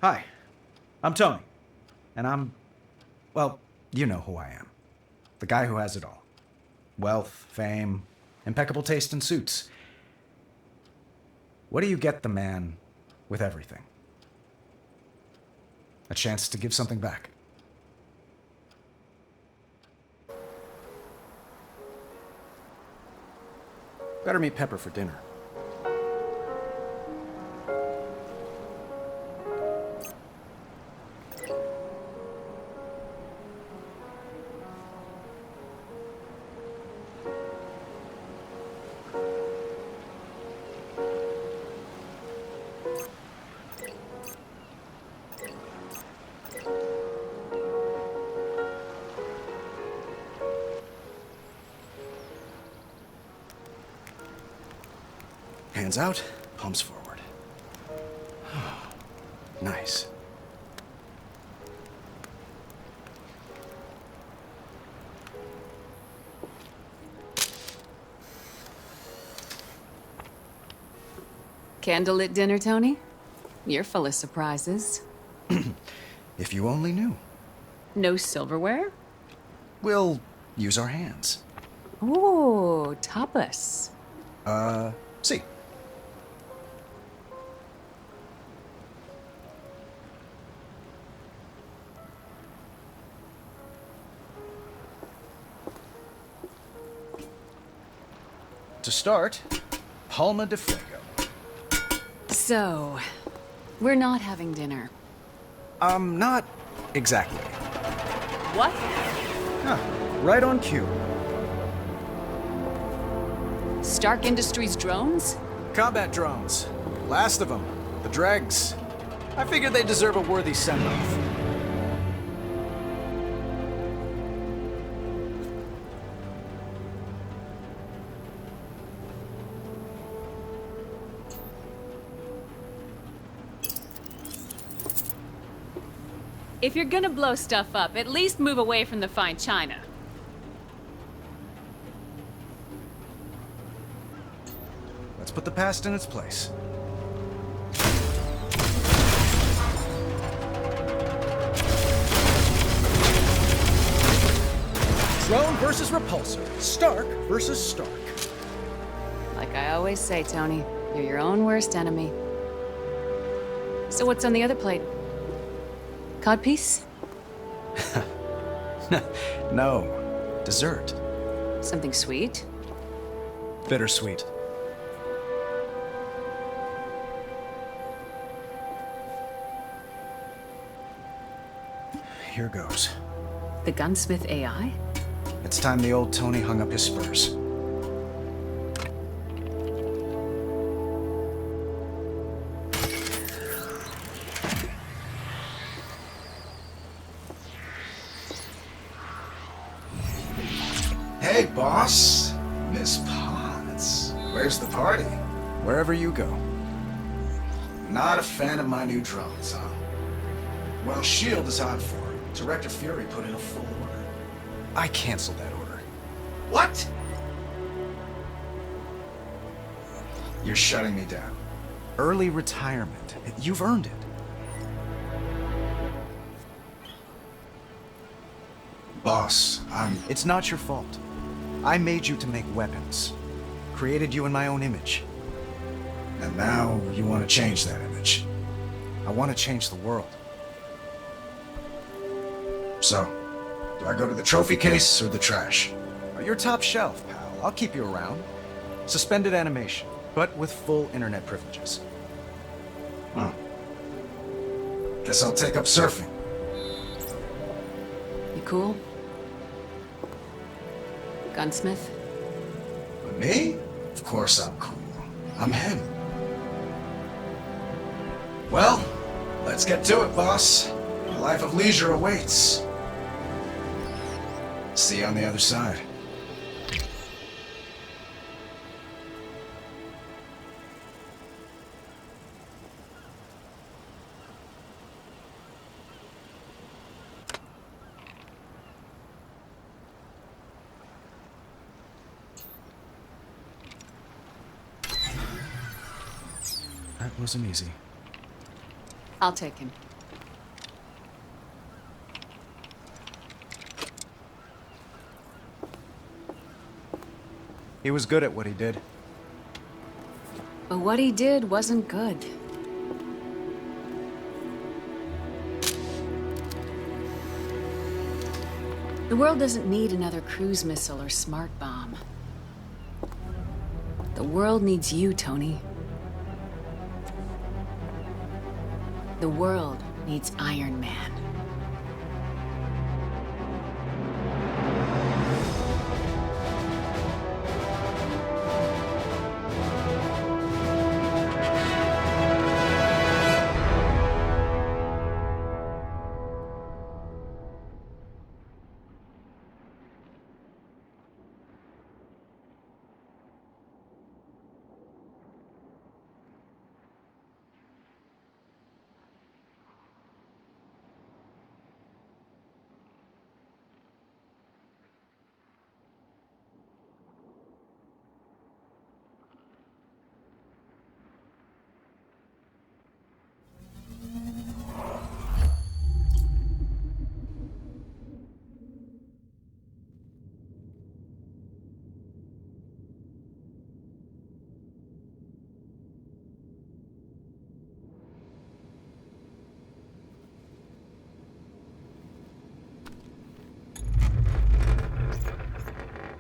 Hi, I'm Tony. And well, you know who I am. The guy who has it all. Wealth, fame, impeccable taste in suits. What do you get the man with everything? A chance to give something back. Better meet Pepper for dinner. Hands out, palms forward. Nice. Candlelit dinner, Tony? You're full of surprises. If you only knew. No silverware? We'll use our hands. Ooh, tapas. See. To start, Palma de Fuego. So, we're not having dinner. Not exactly. What? Huh, right on cue. Stark Industries drones? Combat drones. Last of them. The dregs. I figured they deserve a worthy send-off. If you're gonna blow stuff up, at least move away from the fine china. Let's put the past in its place. Drone versus repulsor. Stark versus Stark. Like I always say, Tony, you're your own worst enemy. So what's on the other plate? Codpiece? No. Dessert. Something sweet? Bittersweet. Here goes. The gunsmith AI? It's time the old Tony hung up his spurs. Hey, boss. Miss Potts. Where's the party? Wherever you go. Not a fan of my new drones, huh? Well, S.H.I.E.L.D. is on for it. Director Fury put in a full order. I canceled that order. What? You're shutting me down. Early retirement. You've earned it. Boss, It's not your fault. I made you to make weapons. Created you in my own image. And now you want to change that image. I want to change the world. So, do I go to the trophy case or the trash? You're top shelf, pal. I'll keep you around. Suspended animation, but with full internet privileges. Huh. Guess I'll take up surfing. You cool? Gunsmith? But me? Of course I'm cool. I'm him. Well, let's get to it, boss. A life of leisure awaits. See you on the other side. That wasn't easy. I'll take him. He was good at what he did. But what he did wasn't good. The world doesn't need another cruise missile or smart bomb. The world needs you, Tony. The world needs Iron Man.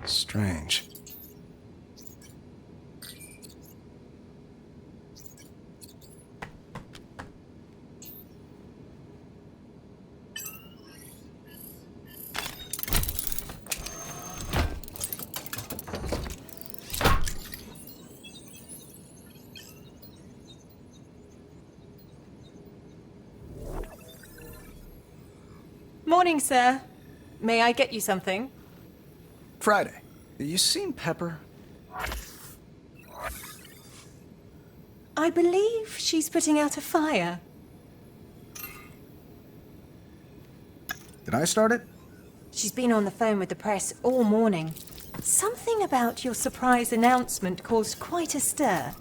Strange. Morning, sir. May I get you something? Friday, you seen Pepper? I believe she's putting out a fire. Did I start it? She's been on the phone with the press all morning. Something about your surprise announcement caused quite a stir.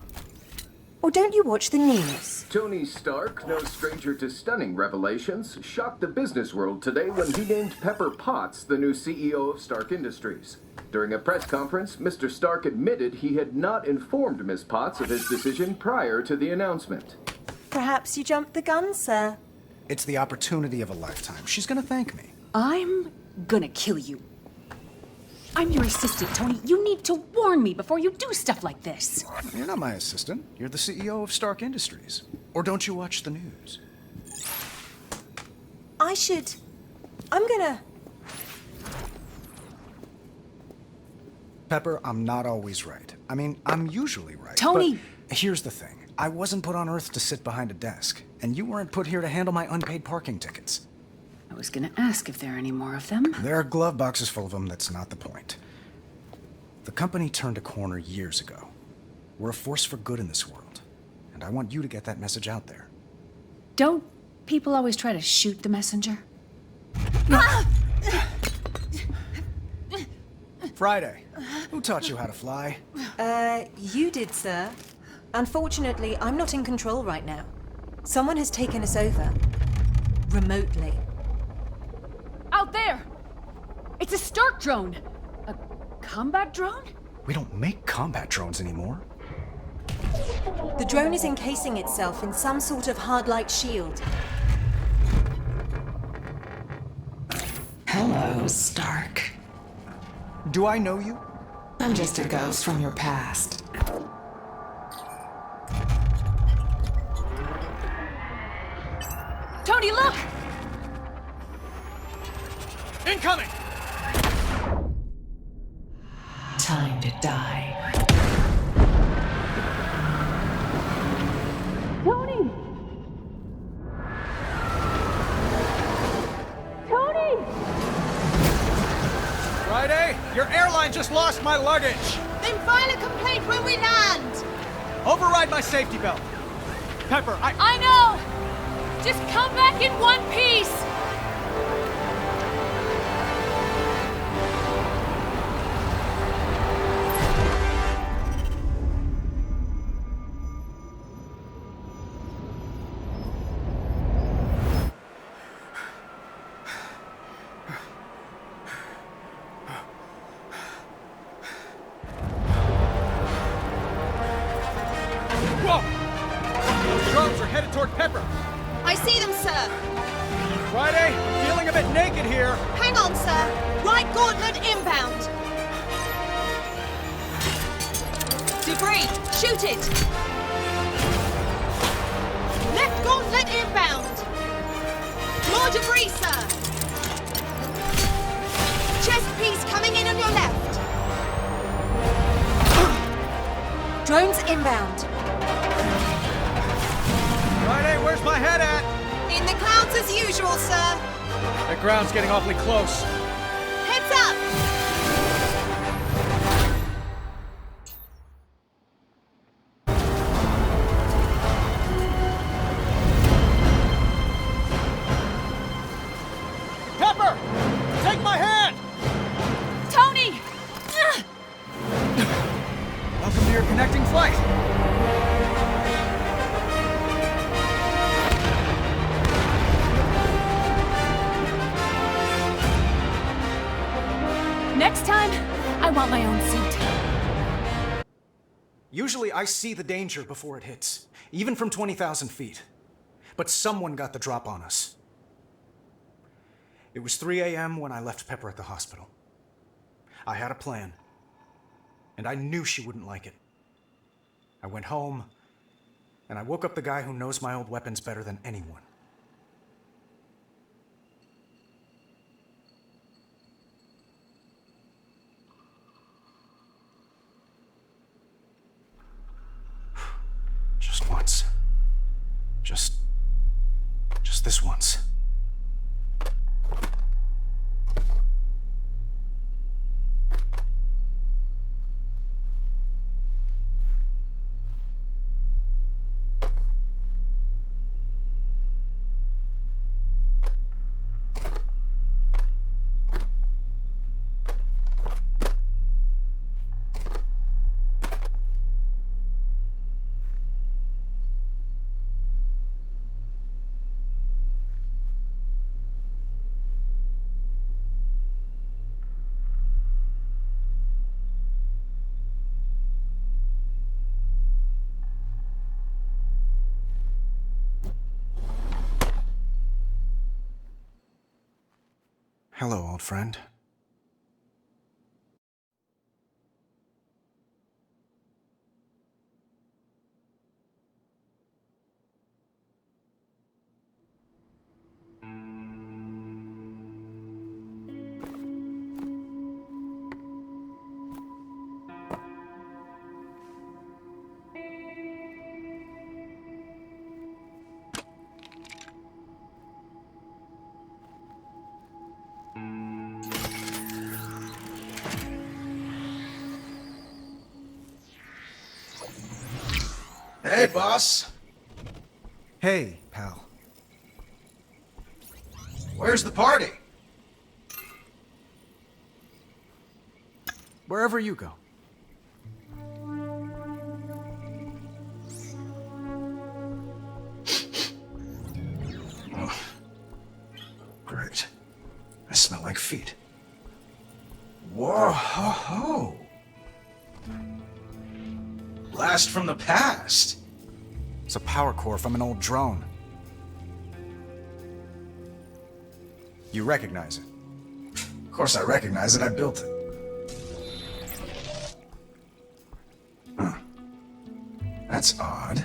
Or don't you watch the news? Tony Stark, no stranger to stunning revelations, shocked the business world today when he named Pepper Potts the new CEO of Stark Industries. During a press conference, Mr. Stark admitted he had not informed Ms. Potts of his decision prior to the announcement. Perhaps you jumped the gun, sir. It's the opportunity of a lifetime. She's gonna thank me. I'm gonna kill you. I'm your assistant, Tony. You need to warn me before you do stuff like this. You're not my assistant. You're the CEO of Stark Industries. Or don't you watch the news? I'm gonna... Pepper, I'm not always right. I mean, I'm usually right. Tony! But here's the thing. I wasn't put on Earth to sit behind a desk. And you weren't put here to handle my unpaid parking tickets. I was gonna ask if there are any more of them. There are glove boxes full of them. That's not the point. The company turned a corner years ago. We're a force for good in this world. And I want you to get that message out there. Don't people always try to shoot the messenger? Friday, who taught you how to fly? You did, sir. Unfortunately, I'm not in control right now. Someone has taken us over. Remotely. Out there! It's a Stark drone! A combat drone? We don't make combat drones anymore. The drone is encasing itself in some sort of hard-light shield. Hello, Stark. Do I know you? I'm just a ghost from your past. Tony, look! Incoming! Time to die. Tony! Tony! Friday, your airline just lost my luggage. Then file a complaint when we land! Override my safety belt. Pepper, I know! Just come back in one piece! Pepper! I see them, sir. Friday, I'm feeling a bit naked here. Hang on, sir. Right gauntlet inbound. Debris, shoot it. Left gauntlet inbound. More debris, sir. Chest piece coming in on your left. Drones inbound. Friday, where's my head at? In the clouds as usual, sir. That ground's getting awfully close. Heads up. Pepper! Take my hand! Tony! Welcome to your connecting flight. Next time, I want my own seat. Usually I see the danger before it hits, even from 20,000 feet. But someone got the drop on us. It was 3 a.m. when I left Pepper at the hospital. I had a plan, and I knew she wouldn't like it. I went home, and I woke up the guy who knows my old weapons better than anyone. Just once. Just this once. Hello, old friend. Hey, boss. Hey, pal. Where's the party? Wherever you go. Oh, great. I smell like feet. Whoa, ho, ho. Blast from the past. It's a power core from an old drone. You recognize it? Of course I recognize it. I built it. Huh. That's odd.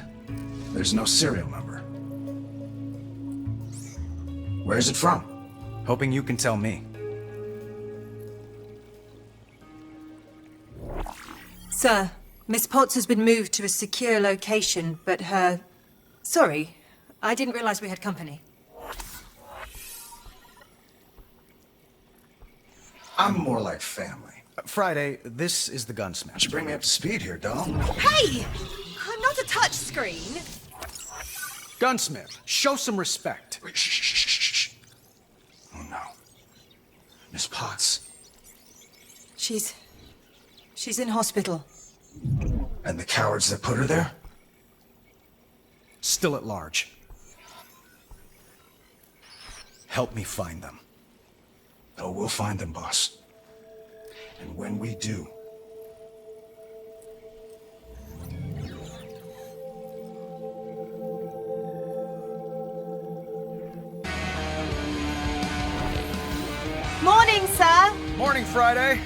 There's no serial number. Where's it from? Hoping you can tell me. Sir, Miss Potts has been moved to a secure location, but her... Sorry, I didn't realize we had company. I'm more like family. Friday, this is the gunsmith. Why don't you bring me up to speed here, doll? Hey! I'm not a touch screen. Gunsmith, show some respect. Wait, shh, shh, shh, shh, shh. Oh no. Miss Potts. She's in hospital. And the cowards that put her there? Still at large. Help me find them. Oh, we'll find them, boss. And when we do... Morning, sir. Morning, Friday.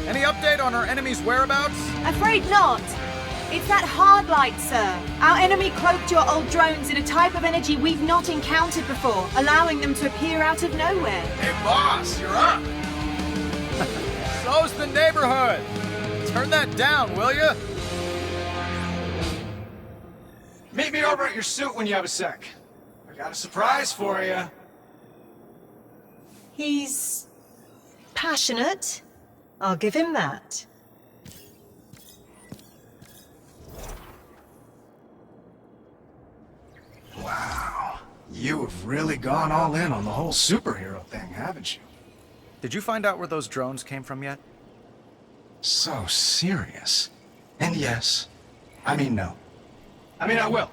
Any update on our enemy's whereabouts? Afraid not. It's that hard light, sir. Our enemy cloaked your old drones in a type of energy we've not encountered before, allowing them to appear out of nowhere. Hey, boss, you're up. So's the neighborhood. Turn that down, will you? Meet me over at your suit when you have a sec. I got a surprise for you. He's passionate. I'll give him that. Wow. You have really gone all in on the whole superhero thing, haven't you? Did you find out where those drones came from yet? So serious. And yes. I mean, no. I mean, I will.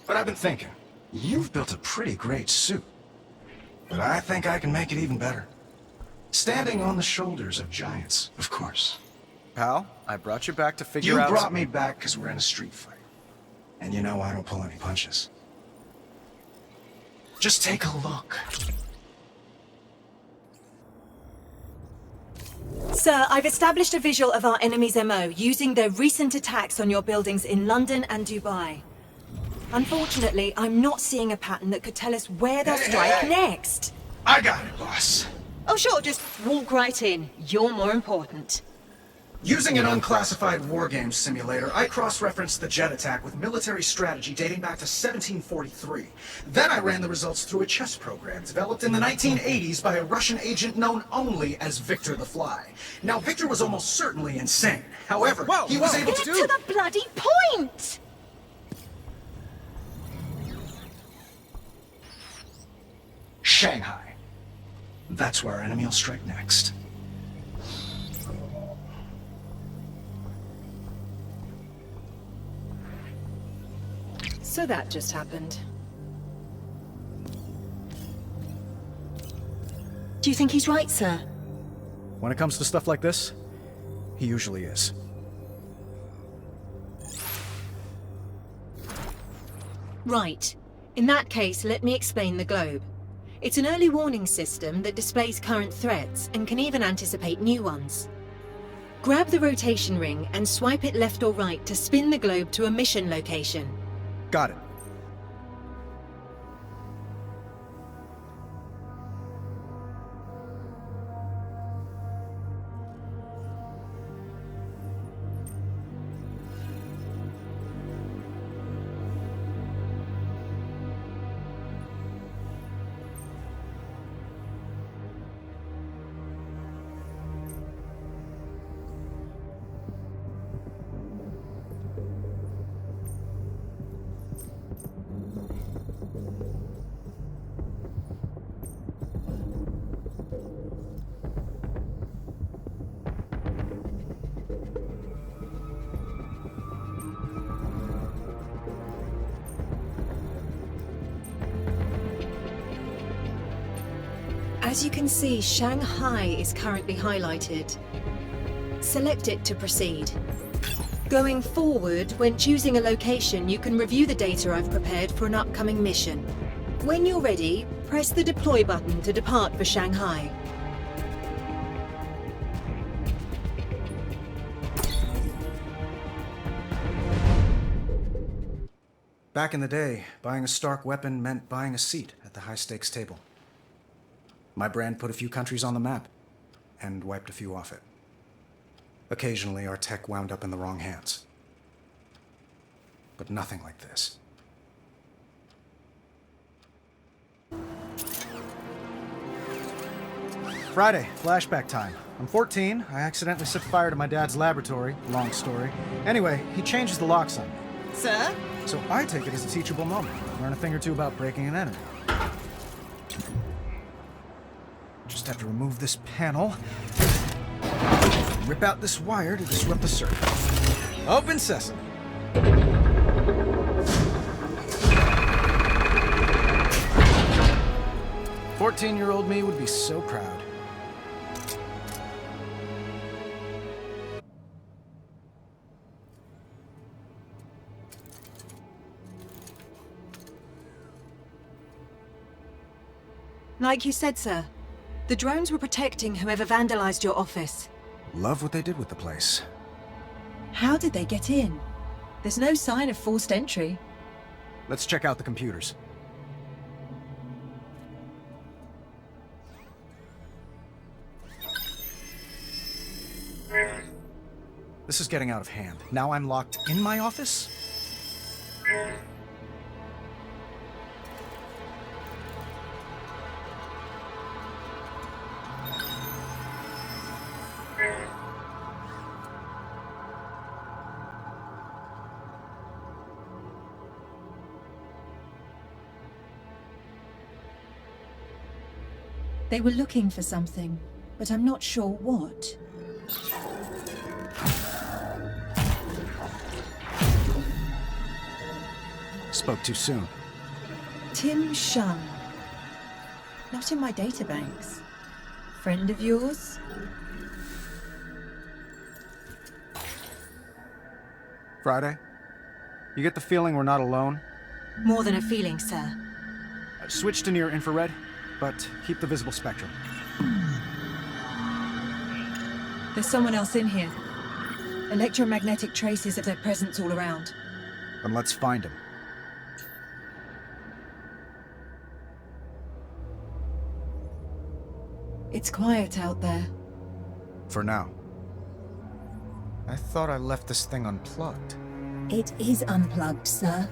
But I've been thinking. You've built a pretty great suit. But I think I can make it even better. Standing on the shoulders of giants, of course. Pal, I brought you back to figure You out... brought me back because we're in a street fight. And you know I don't pull any punches. Just take a look. Sir, I've established a visual of our enemy's MO using their recent attacks on your buildings in London and Dubai. Unfortunately, I'm not seeing a pattern that could tell us where they'll strike next. I got it, boss. Oh sure, just walk right in. You're more important. Using an unclassified wargame simulator, I cross-referenced the jet attack with military strategy dating back to 1743. Then I ran the results through a chess program developed in the 1980s by a Russian agent known only as Victor the Fly. Now, Victor was almost certainly insane. However, he was able Get to to the bloody point! Shanghai. That's where our enemy will strike next. So that just happened. Do you think he's right, sir? When it comes to stuff like this, he usually is. Right. In that case, let me explain the globe. It's an early warning system that displays current threats and can even anticipate new ones. Grab the rotation ring and swipe it left or right to spin the globe to a mission location. Got it. As you can see, Shanghai is currently highlighted. Select it to proceed. Going forward, when choosing a location, you can review the data I've prepared for an upcoming mission. When you're ready, press the deploy button to depart for Shanghai. Back in the day, buying a Stark weapon meant buying a seat at the high-stakes table. My brand put a few countries on the map, and wiped a few off it. Occasionally, our tech wound up in the wrong hands. But nothing like this. Friday, flashback time. I'm 14. I accidentally set fire to my dad's laboratory. Long story. Anyway, he changes the locks on me. Sir? So I take it as a teachable moment. Learn a thing or two about breaking an enemy. Just have to remove this panel. Rip out this wire to disrupt the circuit. Open sesame. "14-year-old me would be so proud." Like you said, sir, The drones were protecting whoever vandalized your office. Love what they did with the place. How did they get in? There's no sign of forced entry. Let's check out the computers. This is getting out of hand. Now I'm locked in my office? They were looking for something, but I'm not sure what. Spoke too soon. Tim Shum. Not in my databanks. Friend of yours? Friday? You get the feeling we're not alone? More than a feeling, sir. Switch to near infrared, but keep the visible spectrum. There's someone else in here. Electromagnetic traces of their presence all around. Then let's find him. It's quiet out there. For now. I thought I left this thing unplugged. It is unplugged, sir.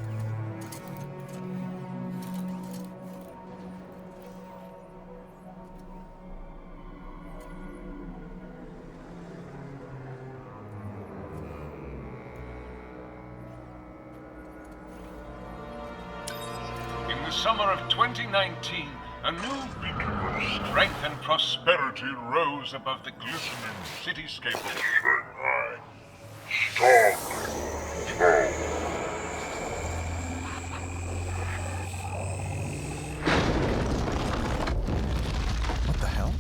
In the summer of 2019, a new beacon of strength and prosperity rose above the glistening cityscape of Shanghai. What the hell?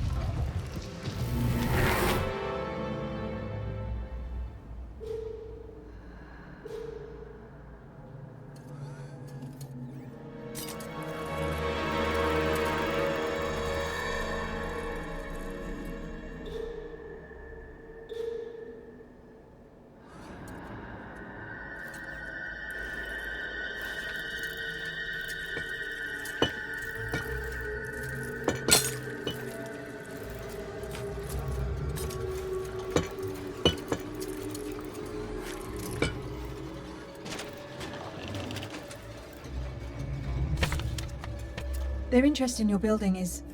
Their interest in your building is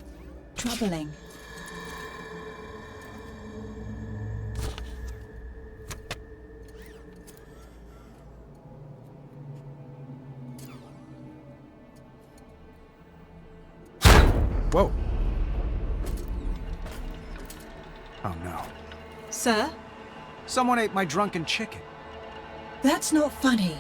troubling. Whoa. Oh no. Sir? Someone ate my drunken chicken. That's not funny.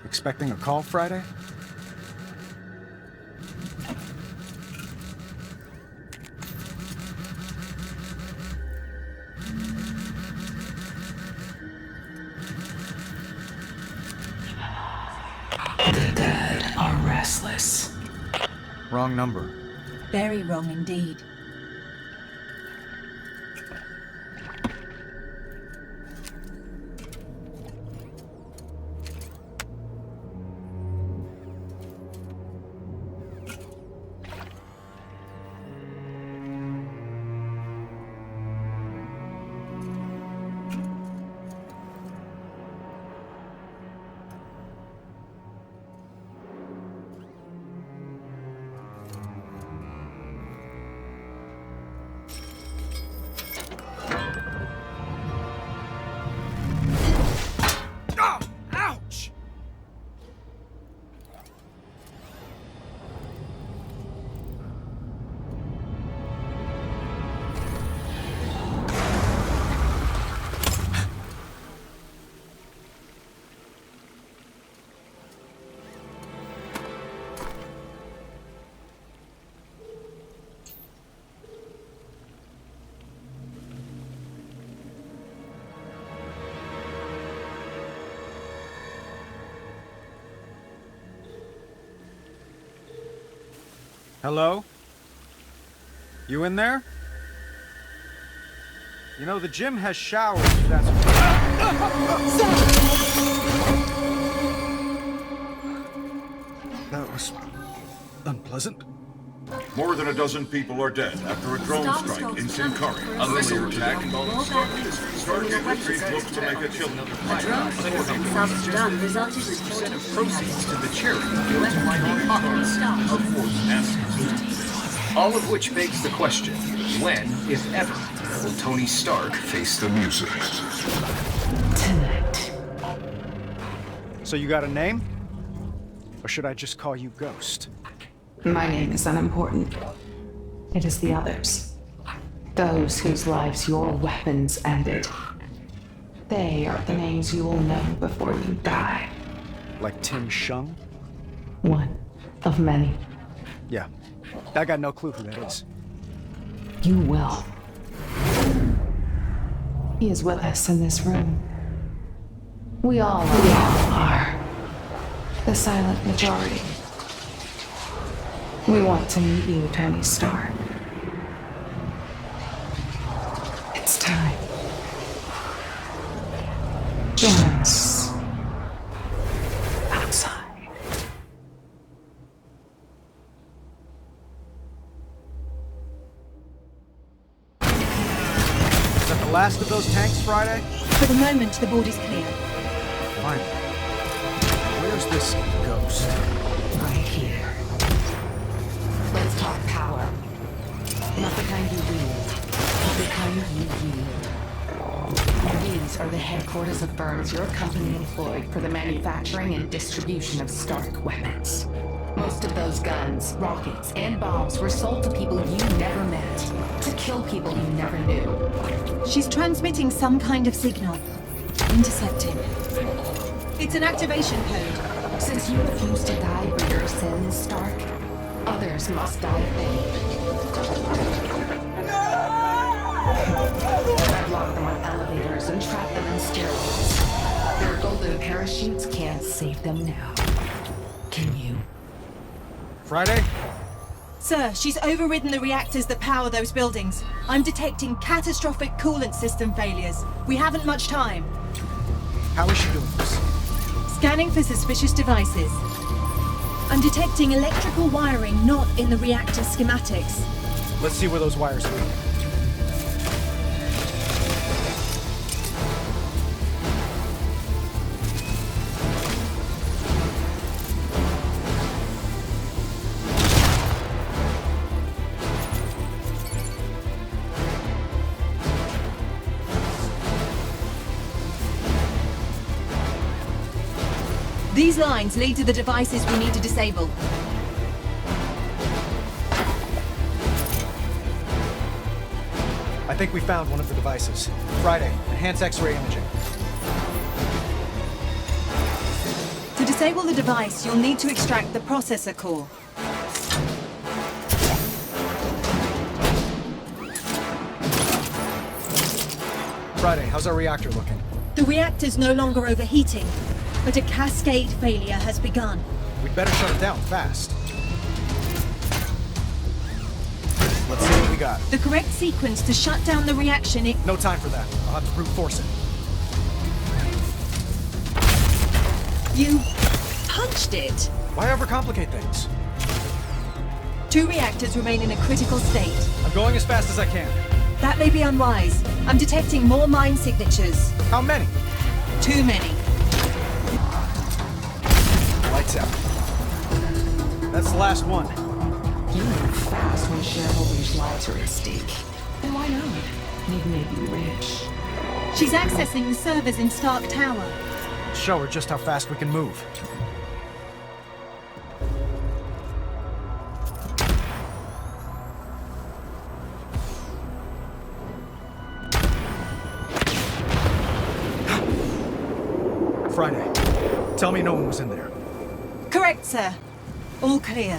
Expecting a call Friday? The dead are restless. Wrong number. Very wrong indeed. Hello? You in there? You know, the gym has showers, if that's That was unpleasant. More than a dozen people are dead after a drone strike in Sincari. A missile attack involving Stark Industries. Stark Industries looks to make a killing. South Sudan resulted in proceeds to the charity Finding Pockets of Forced Assets. All of which begs the question, when, if ever, will Tony Stark face the music? Tonight. So you got a name? Or should I just call you Ghost? My name is unimportant. It is the others. Those whose lives your weapons ended. They are the names you will know before you die. Like Tim Shung? One of many. Yeah. I got no clue who that is. You will. He is with us in this room. We all are. The silent majority. We want to meet you, Tony Stark. It's time. Join us. Outside. Is that the last of those tanks, Friday? For the moment, the board is clear. Fine. Where's this Ghost? Right here. Let's talk power. Not the kind you wield, but the kind you wield. These are the headquarters of firms your company employed for the manufacturing and distribution of Stark weapons. Most of those guns, rockets, and bombs were sold to people you never met, to kill people you never knew. She's transmitting some kind of signal. Intercepting. It's an activation code. Since you refuse to die for your sins, Stark, others must die I've locked them on elevators and trapped them in stairwells. Their golden parachutes can't save them now. Can you? Friday? Sir, she's overridden the reactors that power those buildings. I'm detecting catastrophic coolant system failures. We haven't much time. How is she doing this? Scanning for suspicious devices. I'm detecting electrical wiring not in the reactor schematics. Let's see where those wires lead. These lines lead to the devices we need to disable. I think we found one of the devices. Friday, enhance X-ray imaging. To disable the device, you'll need to extract the processor core. Friday, how's our reactor looking? The reactor's no longer overheating, but a cascade failure has begun. We'd better shut it down fast. Let's see what we got. The correct sequence to shut down the reaction is... No time for that. I'll have to brute force it. You punched it. Why overcomplicate things? 2 reactors remain in a critical state. I'm going as fast as I can. That may be unwise. I'm detecting more mine signatures. How many? Too many. Lights out. That's the last one. You move fast when shareholders' lives are at stake. And why not? You've made you rich. She's accessing the servers in Stark Tower. Show her just how fast we can move. Friday, tell me no one was in there. Correct, sir. All clear.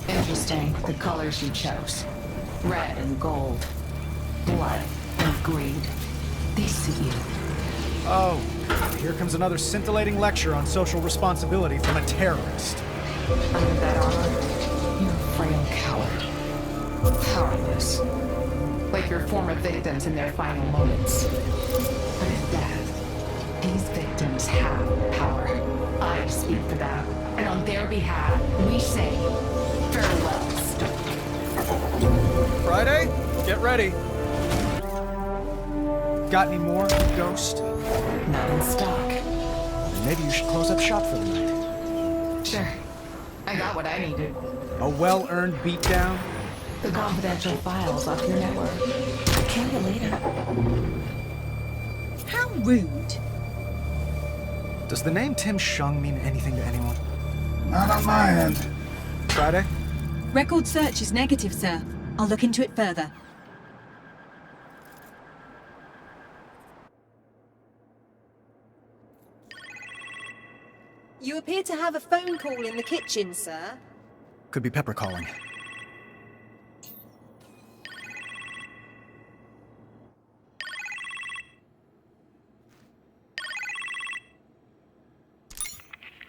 Interesting, the colors you chose. Red and gold. Blood and greed. They suit you. Oh, here comes another scintillating lecture on social responsibility from a terrorist. Under that armor, frail coward. Powerless. Like your former victims in their final moments. But in death, these victims have power. I speak for them, and on their behalf, we say farewells. Friday, get ready. Got any more, Ghost? Not in stock. Then maybe you should close up shop for the night. Sure. I got what I needed. A well-earned beatdown? The confidential files off your network. I'll kill you later. How rude. Does the name Tim Shung mean anything to anyone? Not on my end. Friday? Record search is negative, sir. I'll look into it further. You appear to have a phone call in the kitchen, sir. Could be Pepper calling.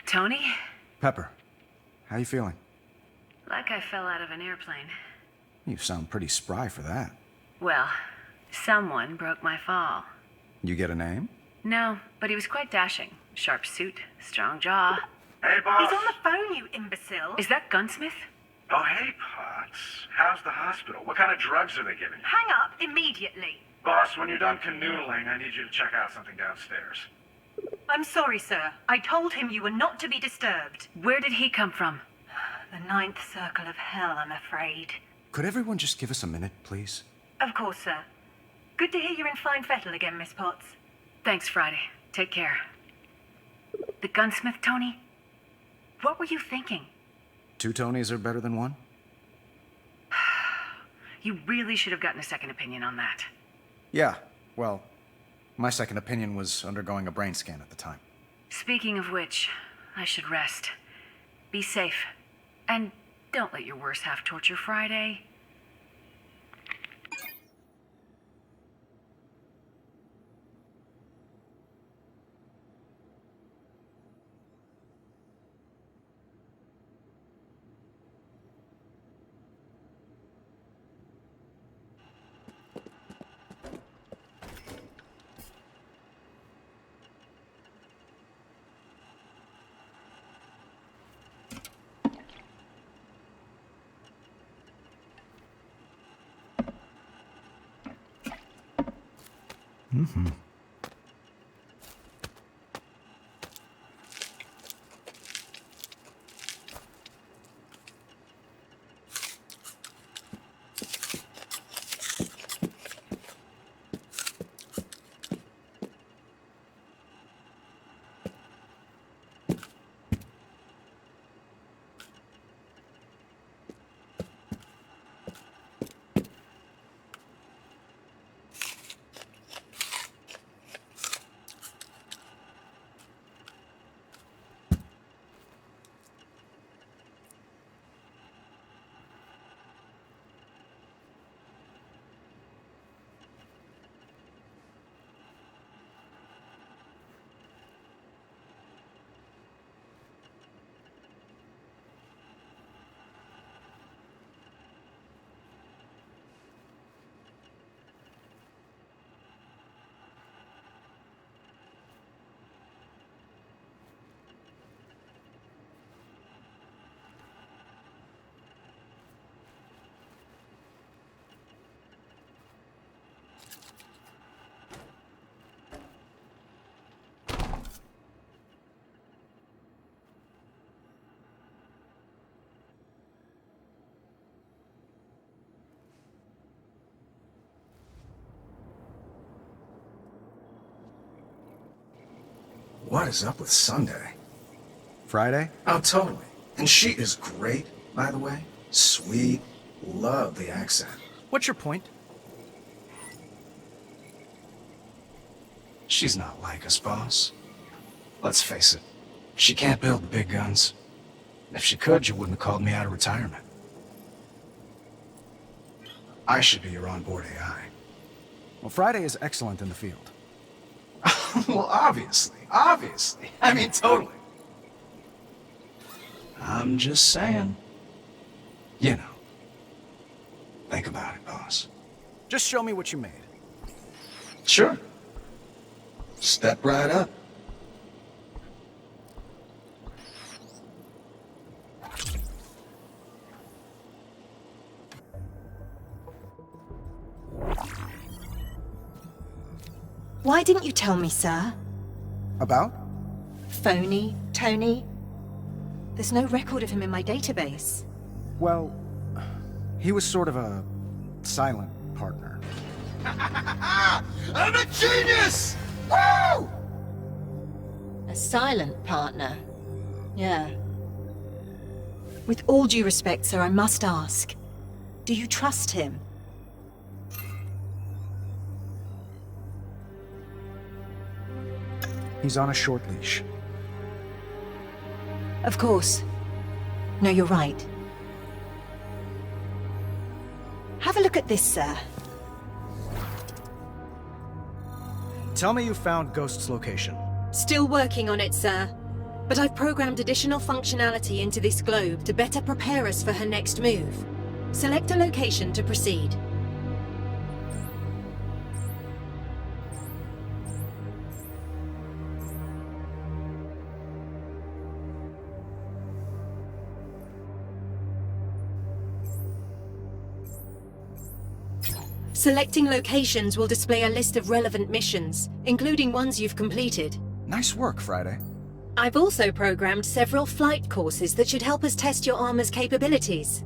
Tony? Pepper, how you feeling? Like I fell out of an airplane. You sound pretty spry for that. Well, someone broke my fall. You get a name? No, but he was quite dashing. Sharp suit, strong jaw. Hey, boss. He's on the phone, you imbecile. Is that Gunsmith? Oh, hey, Potts. How's the hospital? What kind of drugs are they giving you? Hang up immediately. Boss, when you're done canoodling, I need you to check out something downstairs. I'm sorry, sir. I told him you were not to be disturbed. Where did he come from? The ninth circle of hell, I'm afraid. Could everyone just give us a minute, please? Of course, sir. Good to hear you're in fine fettle again, Miss Potts. Thanks, Friday. Take care. The gunsmith, Tony? What were you thinking? 2 Tonys are better than 1? You really should have gotten a second opinion on that. Yeah, well, my second opinion was undergoing a brain scan at the time. Speaking of which, I should rest. Be safe. And don't let your worst half torture Friday. Mm-hmm. What is up with Sunday? Friday? Oh, totally. And she is great, by the way. Sweet. Love the accent. What's your point? She's not like us, boss. Let's face it. She can't build the big guns. If she could, you wouldn't have called me out of retirement. I should be your onboard AI. Well, Friday is excellent in the field. Well, obviously. I mean, totally. I'm just saying. You know. Think about it, boss. Just show me what you made. Sure. Step right up. Why didn't you tell me, sir? About? Phony, Tony? There's no record of him in my database. Well, he was sort of a silent partner. I'm a genius! Woo! A silent partner? Yeah. With all due respect, sir, I must ask. Do you trust him? He's on a short leash. Of course. No, you're right. Have a look at this, sir. Tell me you found Ghost's location. Still working on it, sir. But I've programmed additional functionality into this globe to better prepare us for her next move. Select a location to proceed. Selecting locations will display a list of relevant missions, including ones you've completed. Nice work, Friday. I've also programmed several flight courses that should help us test your armor's capabilities.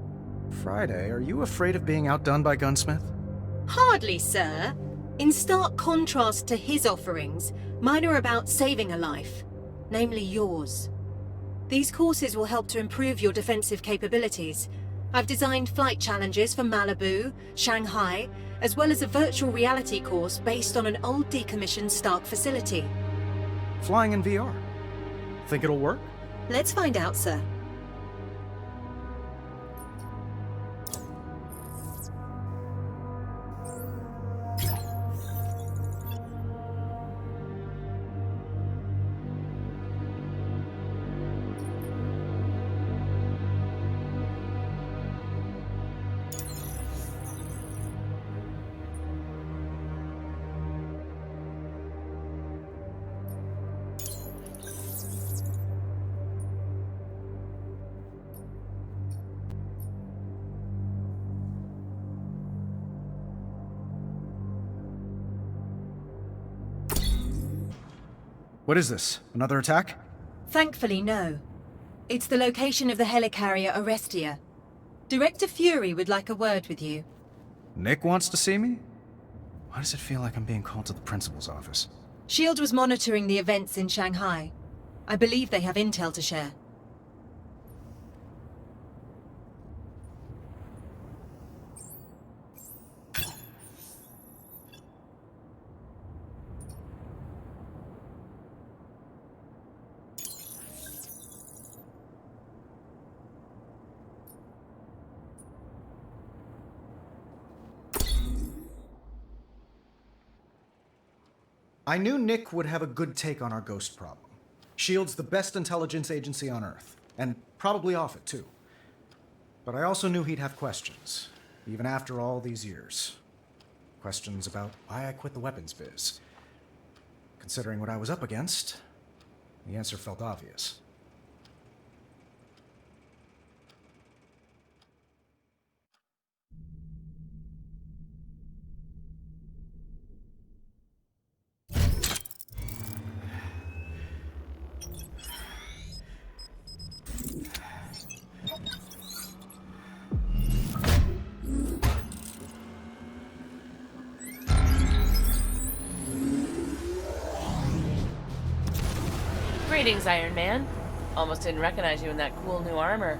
Friday, are you afraid of being outdone by Gunsmith? Hardly, sir. In stark contrast to his offerings, mine are about saving a life, namely yours. These courses will help to improve your defensive capabilities. I've designed flight challenges for Malibu, Shanghai, as well as a virtual reality course based on an old decommissioned Stark facility. Flying in VR. Think it'll work? Let's find out, sir. What is this? Another attack? Thankfully, no. It's the location of the helicarrier Orestia. Director Fury would like a word with you. Nick wants to see me? Why does it feel like I'm being called to the principal's office? SHIELD was monitoring the events in Shanghai. I believe they have intel to share. I knew Nick would have a good take on our ghost problem. SHIELD's the best intelligence agency on Earth, and probably off it, too. But I also knew he'd have questions, even after all these years. Questions about why I quit the weapons biz. Considering what I was up against, the answer felt obvious. Greetings, Iron Man. Almost didn't recognize you in that cool new armor.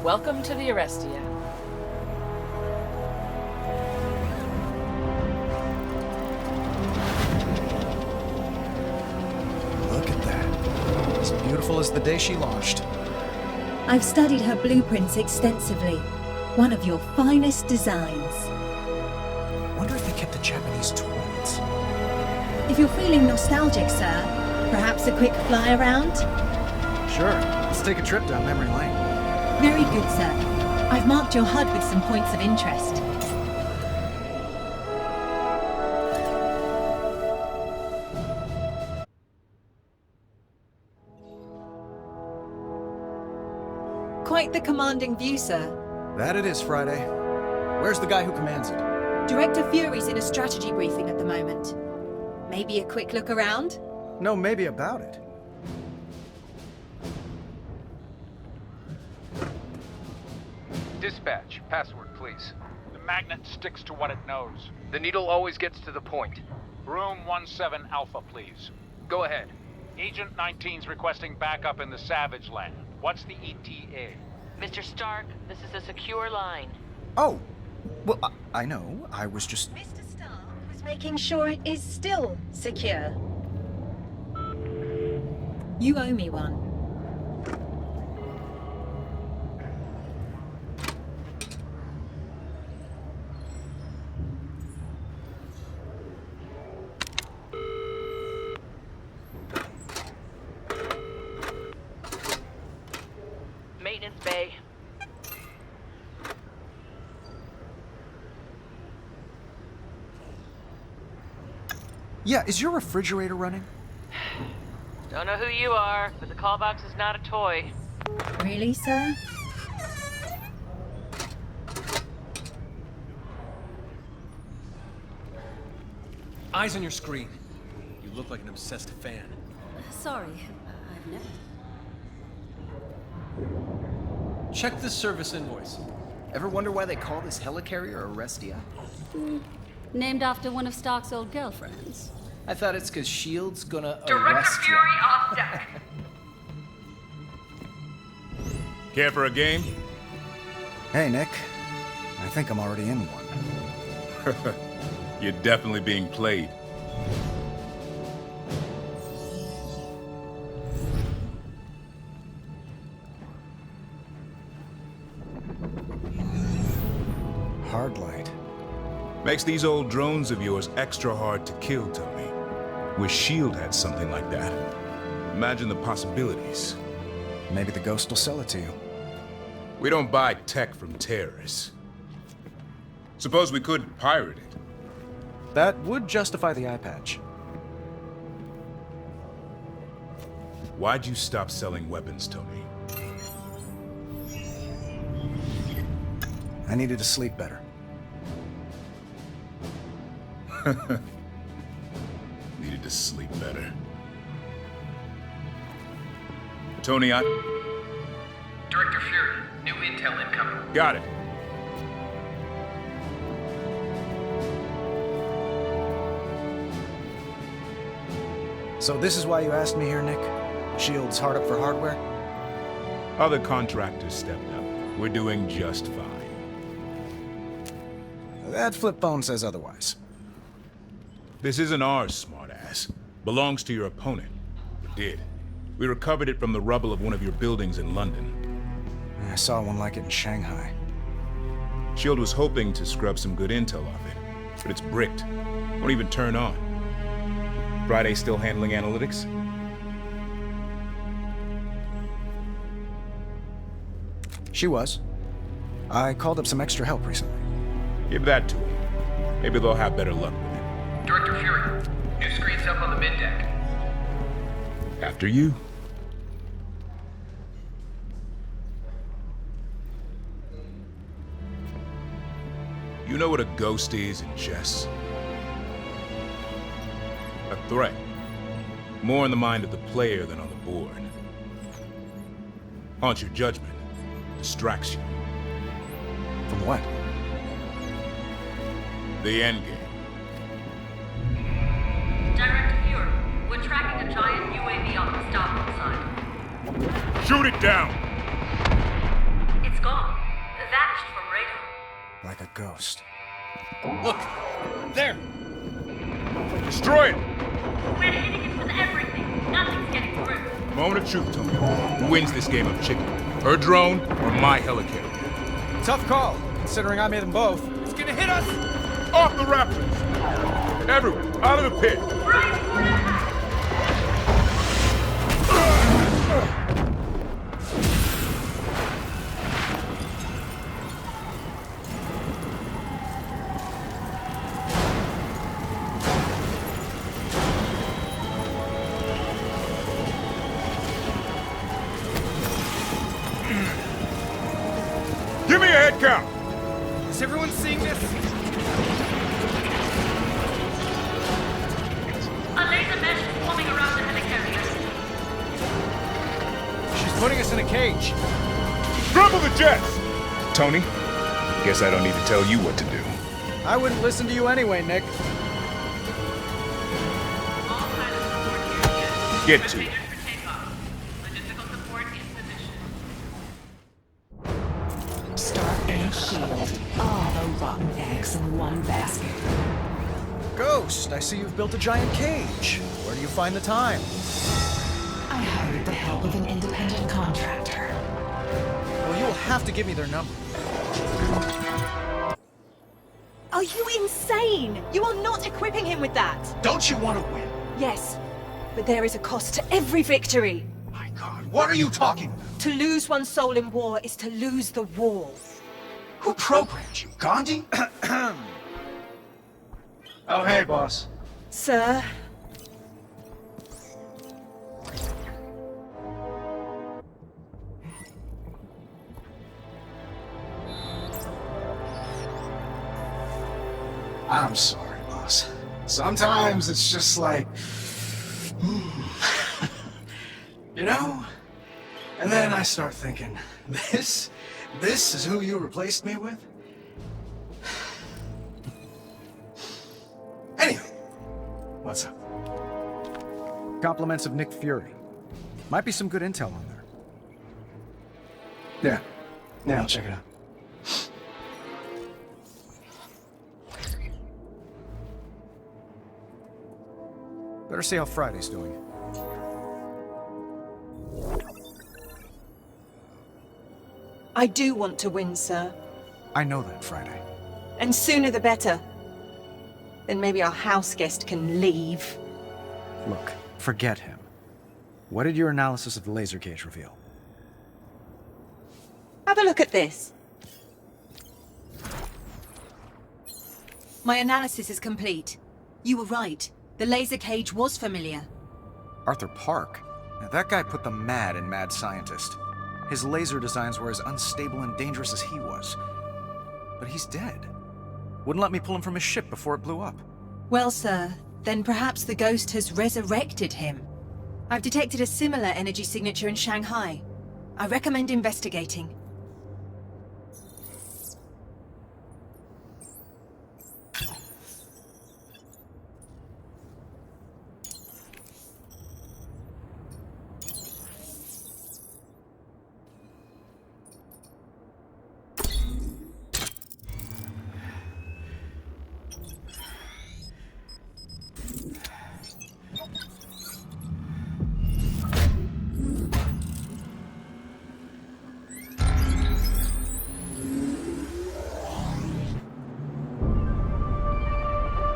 Welcome to the Orestia. Look at that. As beautiful as the day she launched. I've studied her blueprints extensively. One of your finest designs. Wonder if they kept the Japanese twins. If you're feeling nostalgic, sir, perhaps a quick fly around? Sure. Let's take a trip down memory lane. Very good, sir. I've marked your HUD with some points of interest. Quite the commanding view, sir. That it is, Friday. Where's the guy who commands it? Director Fury's in a strategy briefing at the moment. Maybe a quick look around? No, maybe about it. Dispatch, password, please. The magnet sticks to what it knows. The needle always gets to the point. Room 17 Alpha, please. Go ahead. Agent 19's requesting backup in the Savage Land. What's the ETA? Mr. Stark, this is a secure line. Oh! Well, I know. I was just... Mr. Stark was making sure it is still secure. You owe me one. Maintenance bay. Yeah, is your refrigerator running? Don't know who you are, but the call box is not a toy. Really, sir? Eyes on your screen. You look like an obsessed fan. Sorry, I've never... Check the service invoice. Ever wonder why they call this helicarrier Arrestia? Named after one of Stark's old girlfriends. I thought it's because S.H.I.E.L.D's gonna Director arrest Fury off deck. Care for a game? Hey, Nick. I think I'm already in one. You're definitely being played. Hard light. Makes these old drones of yours extra hard to kill, Tony. Wish S.H.I.E.L.D. had something like that. Imagine the possibilities. Maybe the Ghost will sell it to you. We don't buy tech from terrorists. Suppose we could pirate it. That would justify the eye patch. Why'd you stop selling weapons, Tony? I needed to sleep better. Needed to sleep better. Tony, Director Fury, new intel incoming. Got it. So this is why you asked me here, Nick? S.H.I.E.L.D's hard up for hardware? Other contractors stepped up. We're doing just fine. That flip phone says otherwise. This isn't ours, smartass. Belongs to your opponent. It did. We recovered it from the rubble of one of your buildings in London. I saw one like it in Shanghai. S.H.I.E.L.D. was hoping to scrub some good intel off it, but it's bricked. Won't even turn on. Friday still handling analytics? She was. I called up some extra help recently. Give that to them. Maybe they'll have better luck with it. Director Fury, new screens up on the mid-deck. After you. You know what a ghost is in chess? A threat. More in the mind of the player than on the board. Haunts your judgment. Distracts you. From what? The endgame. Director Fury, we're tracking a giant UAV on the starboard side. Shoot it down! It's gone. Vanished from radar. Like a ghost. Look! There! Destroy it! We're hitting it with everything. Nothing's getting through. Moment of truth, Tony. Who wins this game of chicken? Her drone or my helicarrier? Tough call, considering I made them both. It's gonna hit us! Off the Raptors! Everyone, out of the pit! Right for the hat! Look out! Is everyone seeing this? A laser mesh is forming around the helicarrier. She's putting us in a cage. Scramble the jets! Tony, guess I don't need to tell you what to do. I wouldn't listen to you anyway, Nick. Get to it. Stark and Shield. All the rotten eggs in one basket. Ghost, I see you've built a giant cage. Where do you find the time? I hired the help of an independent contractor. Well, you'll have to give me their number. Are you insane? You are not equipping him with that. Don't you want to win? Yes, but there is a cost to every victory. My God, what are you talking about? To lose one's soul in war is to lose the war. Who programmed you, Gandhi? Oh, hey, boss. Sir, I'm sorry, boss. Sometimes it's just like... you know? And then I start thinking, this is who you replaced me with? Anyway, what's up? Compliments of Nick Fury. Might be some good intel on there. Yeah, I'll check it out. Better see how Friday's doing. I do want to win, sir. I know that, Friday. And sooner the better. Then maybe our house guest can leave. Look, forget him. What did your analysis of the laser cage reveal? Have a look at this. My analysis is complete. You were right. The laser cage was familiar. Arthur Park? Now, that guy put them mad in Mad Scientist. His laser designs were as unstable and dangerous as he was. But he's dead. Wouldn't let me pull him from his ship before it blew up. Well, sir, then perhaps the ghost has resurrected him. I've detected a similar energy signature in Shanghai. I recommend investigating.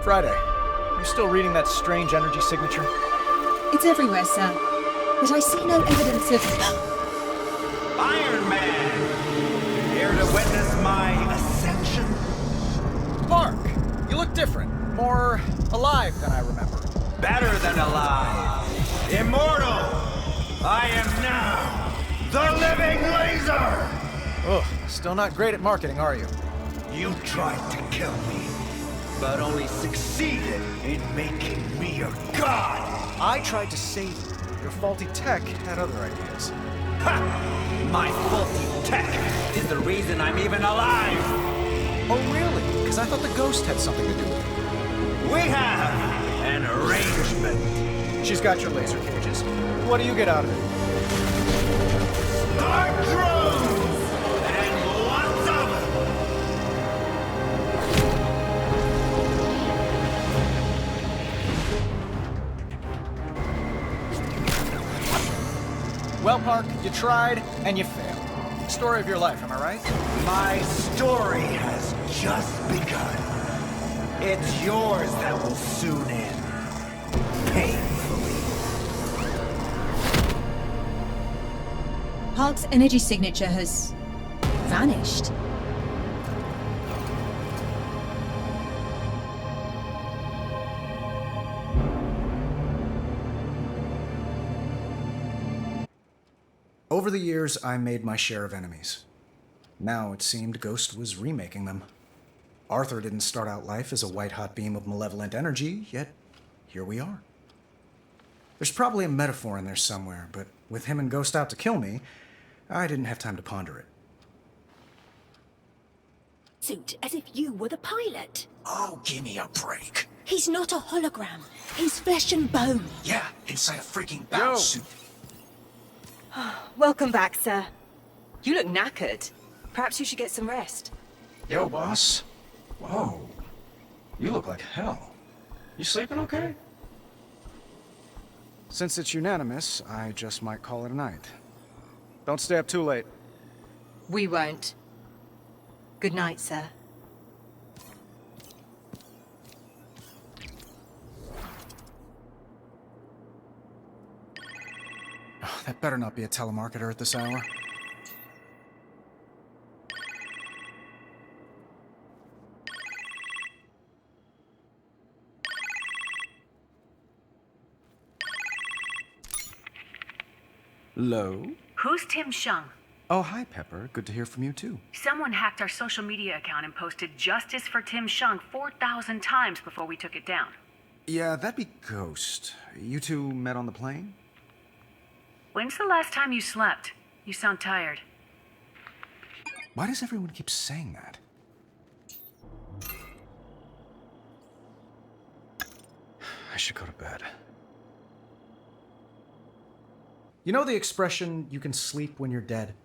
Friday, you still reading that strange energy signature? It's everywhere, sir. But I see no evidence of... Iron Man! Here to witness my ascension? Park, you look different. More alive than I remember. Better than alive. Immortal! I am now the living laser! Ugh, still not great at marketing, are you? You tried to kill me, but only succeeded in making me your god! I tried to save you. Your faulty tech had other ideas. Ha! My faulty tech is the reason I'm even alive! Oh, really? Because I thought the ghost had something to do with it. We have an arrangement. She's got your laser cages. What do you get out of it? Dark drones! And lots of them! Well, Park, you tried and you failed. Story of your life, am I right? My story has just begun. It's yours that will soon end. Painfully. Park's energy signature has... vanished. Over the years, I made my share of enemies. Now it seemed Ghost was remaking them. Arthur didn't start out life as a white-hot beam of malevolent energy, yet here we are. There's probably a metaphor in there somewhere, but with him and Ghost out to kill me, I didn't have time to ponder it. Suit as if you were the pilot. Oh, give me a break. He's not a hologram. He's flesh and bone. Yeah, inside a freaking battle suit. Welcome back, sir. You look knackered. Perhaps you should get some rest. Yo, boss. Whoa. You look like hell. You sleeping okay? Since it's unanimous, I just might call it a night. Don't stay up too late. We won't. Good night, sir. Oh, that better not be a telemarketer at this hour. Hello? Who's Tim Shung? Oh, hi, Pepper. Good to hear from you, too. Someone hacked our social media account and posted justice for Tim Shung 4,000 times before we took it down. Yeah, that'd be Ghost. You two met on the plane? When's the last time you slept? You sound tired. Why does everyone keep saying that? I should go to bed. You know the expression, you can sleep when you're dead?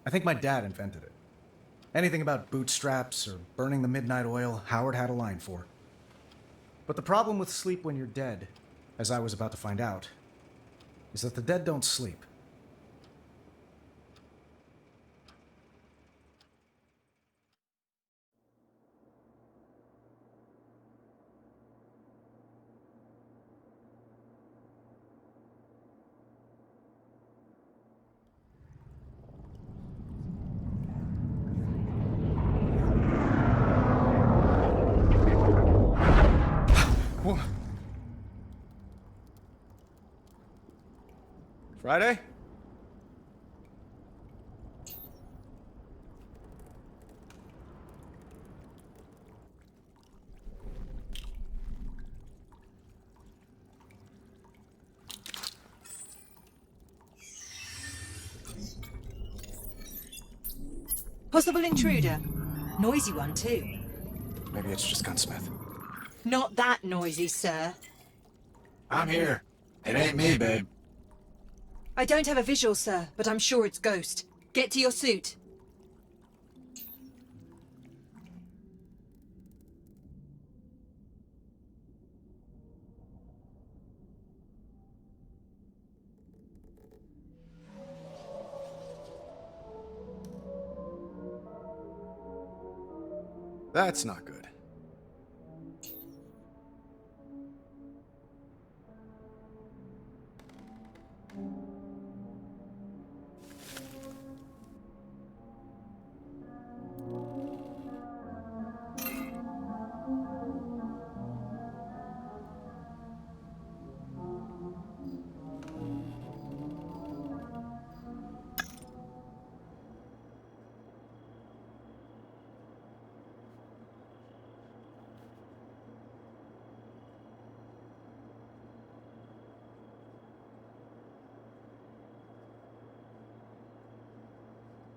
I think my dad invented it. Anything about bootstraps or burning the midnight oil, Howard had a line for. But the problem with sleep when you're dead, as I was about to find out, is that the dead don't sleep. Friday? Possible intruder. Noisy one, too. Maybe it's just Gunsmith. Not that noisy, sir. I'm here. It ain't me, babe. I don't have a visual, sir, but I'm sure it's Ghost. Get to your suit. That's not good.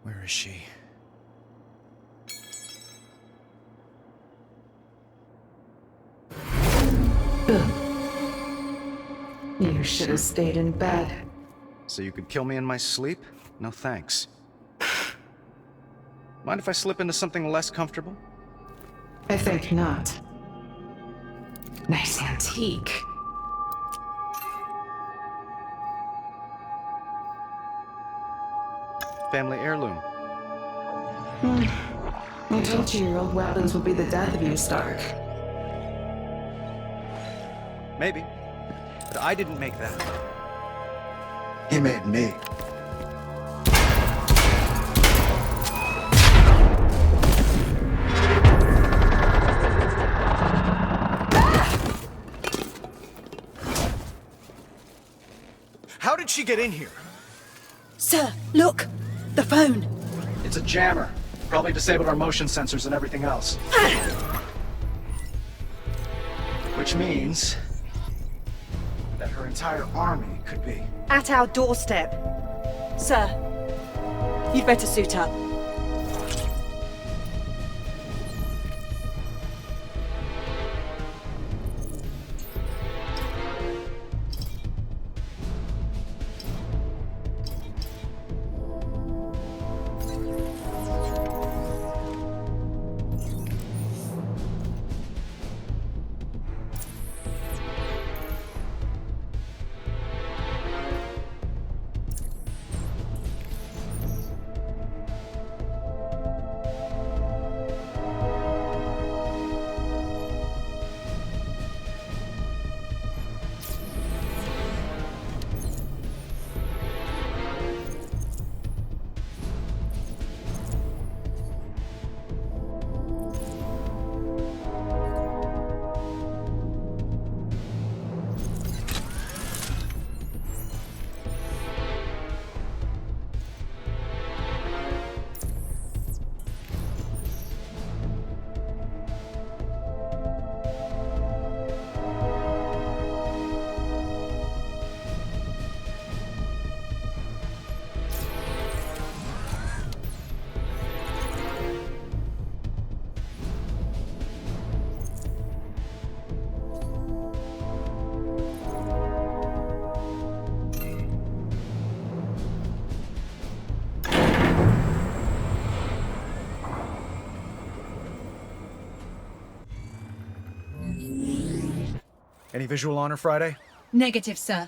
Where is she? You should have stayed in bed. So you could kill me in my sleep? No thanks. Mind if I slip into something less comfortable? I think not. Nice antique. Family heirloom. I told you your old weapons would be the death of you, Stark. Maybe. But I didn't make that. He made me. How did she get in here? Sir, look! The phone! It's a jammer. Probably disabled our motion sensors and everything else. Which means that her entire army could be. At our doorstep. Sir, you'd better suit up. Any visual on her, Friday? Negative, sir.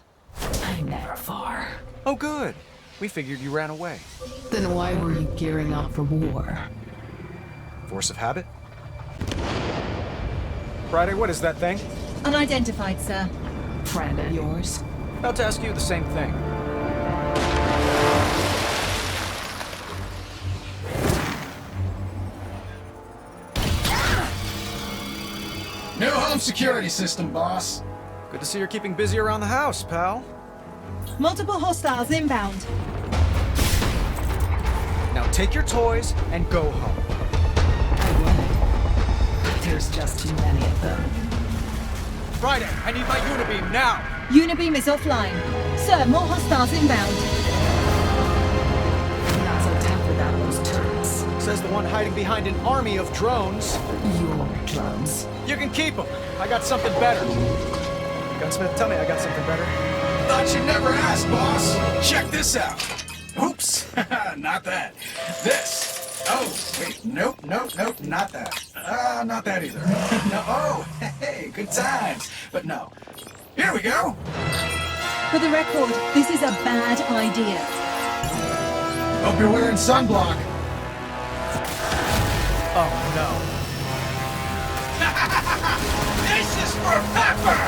I'm never far. Oh, good. We figured you ran away. Then why were you gearing up for war? Force of habit? Friday, what is that thing? Unidentified, sir. Friend of yours? About to ask you the same thing. New home security system, boss. Good to see you're keeping busy around the house, pal. Multiple hostiles inbound. Now take your toys and go home. I would. There's just too many of them. Friday, I need my Unibeam now! Unibeam is offline. Sir, more hostiles inbound. Not so tough without those turrets. Says the one hiding behind an army of drones. Your drones. You can keep them. I got something better. Gunsmith, tell me I got something better. Thought you'd never ask, boss. Check this out. Oops, not that. This. Oh, wait, nope, not that. Not that either. No, oh, hey, good times. But no. Here we go. For the record, this is a bad idea. Hope you're wearing sunblock. Oh, no. This is for Pepper!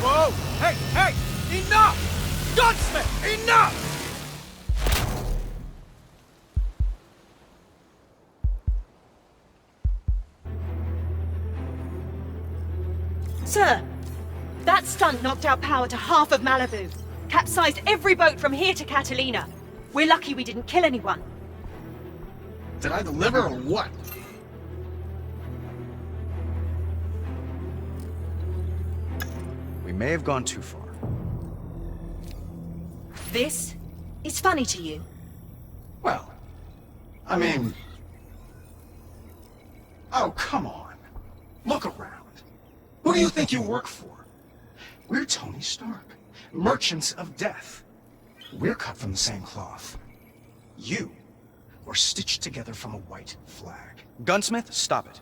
Whoa! Hey! Enough! Gunsmith, enough! Sir, that stunt knocked out power to half of Malibu. Capsized every boat from here to Catalina. We're lucky we didn't kill anyone. Did I deliver or what? We may have gone too far. This is funny to you. Well, I mean... Oh, come on. Look around. Who do you think you work for? We're Tony Stark, merchants of death. We're cut from the same cloth. You were stitched together from a white flag. Gunsmith, stop it.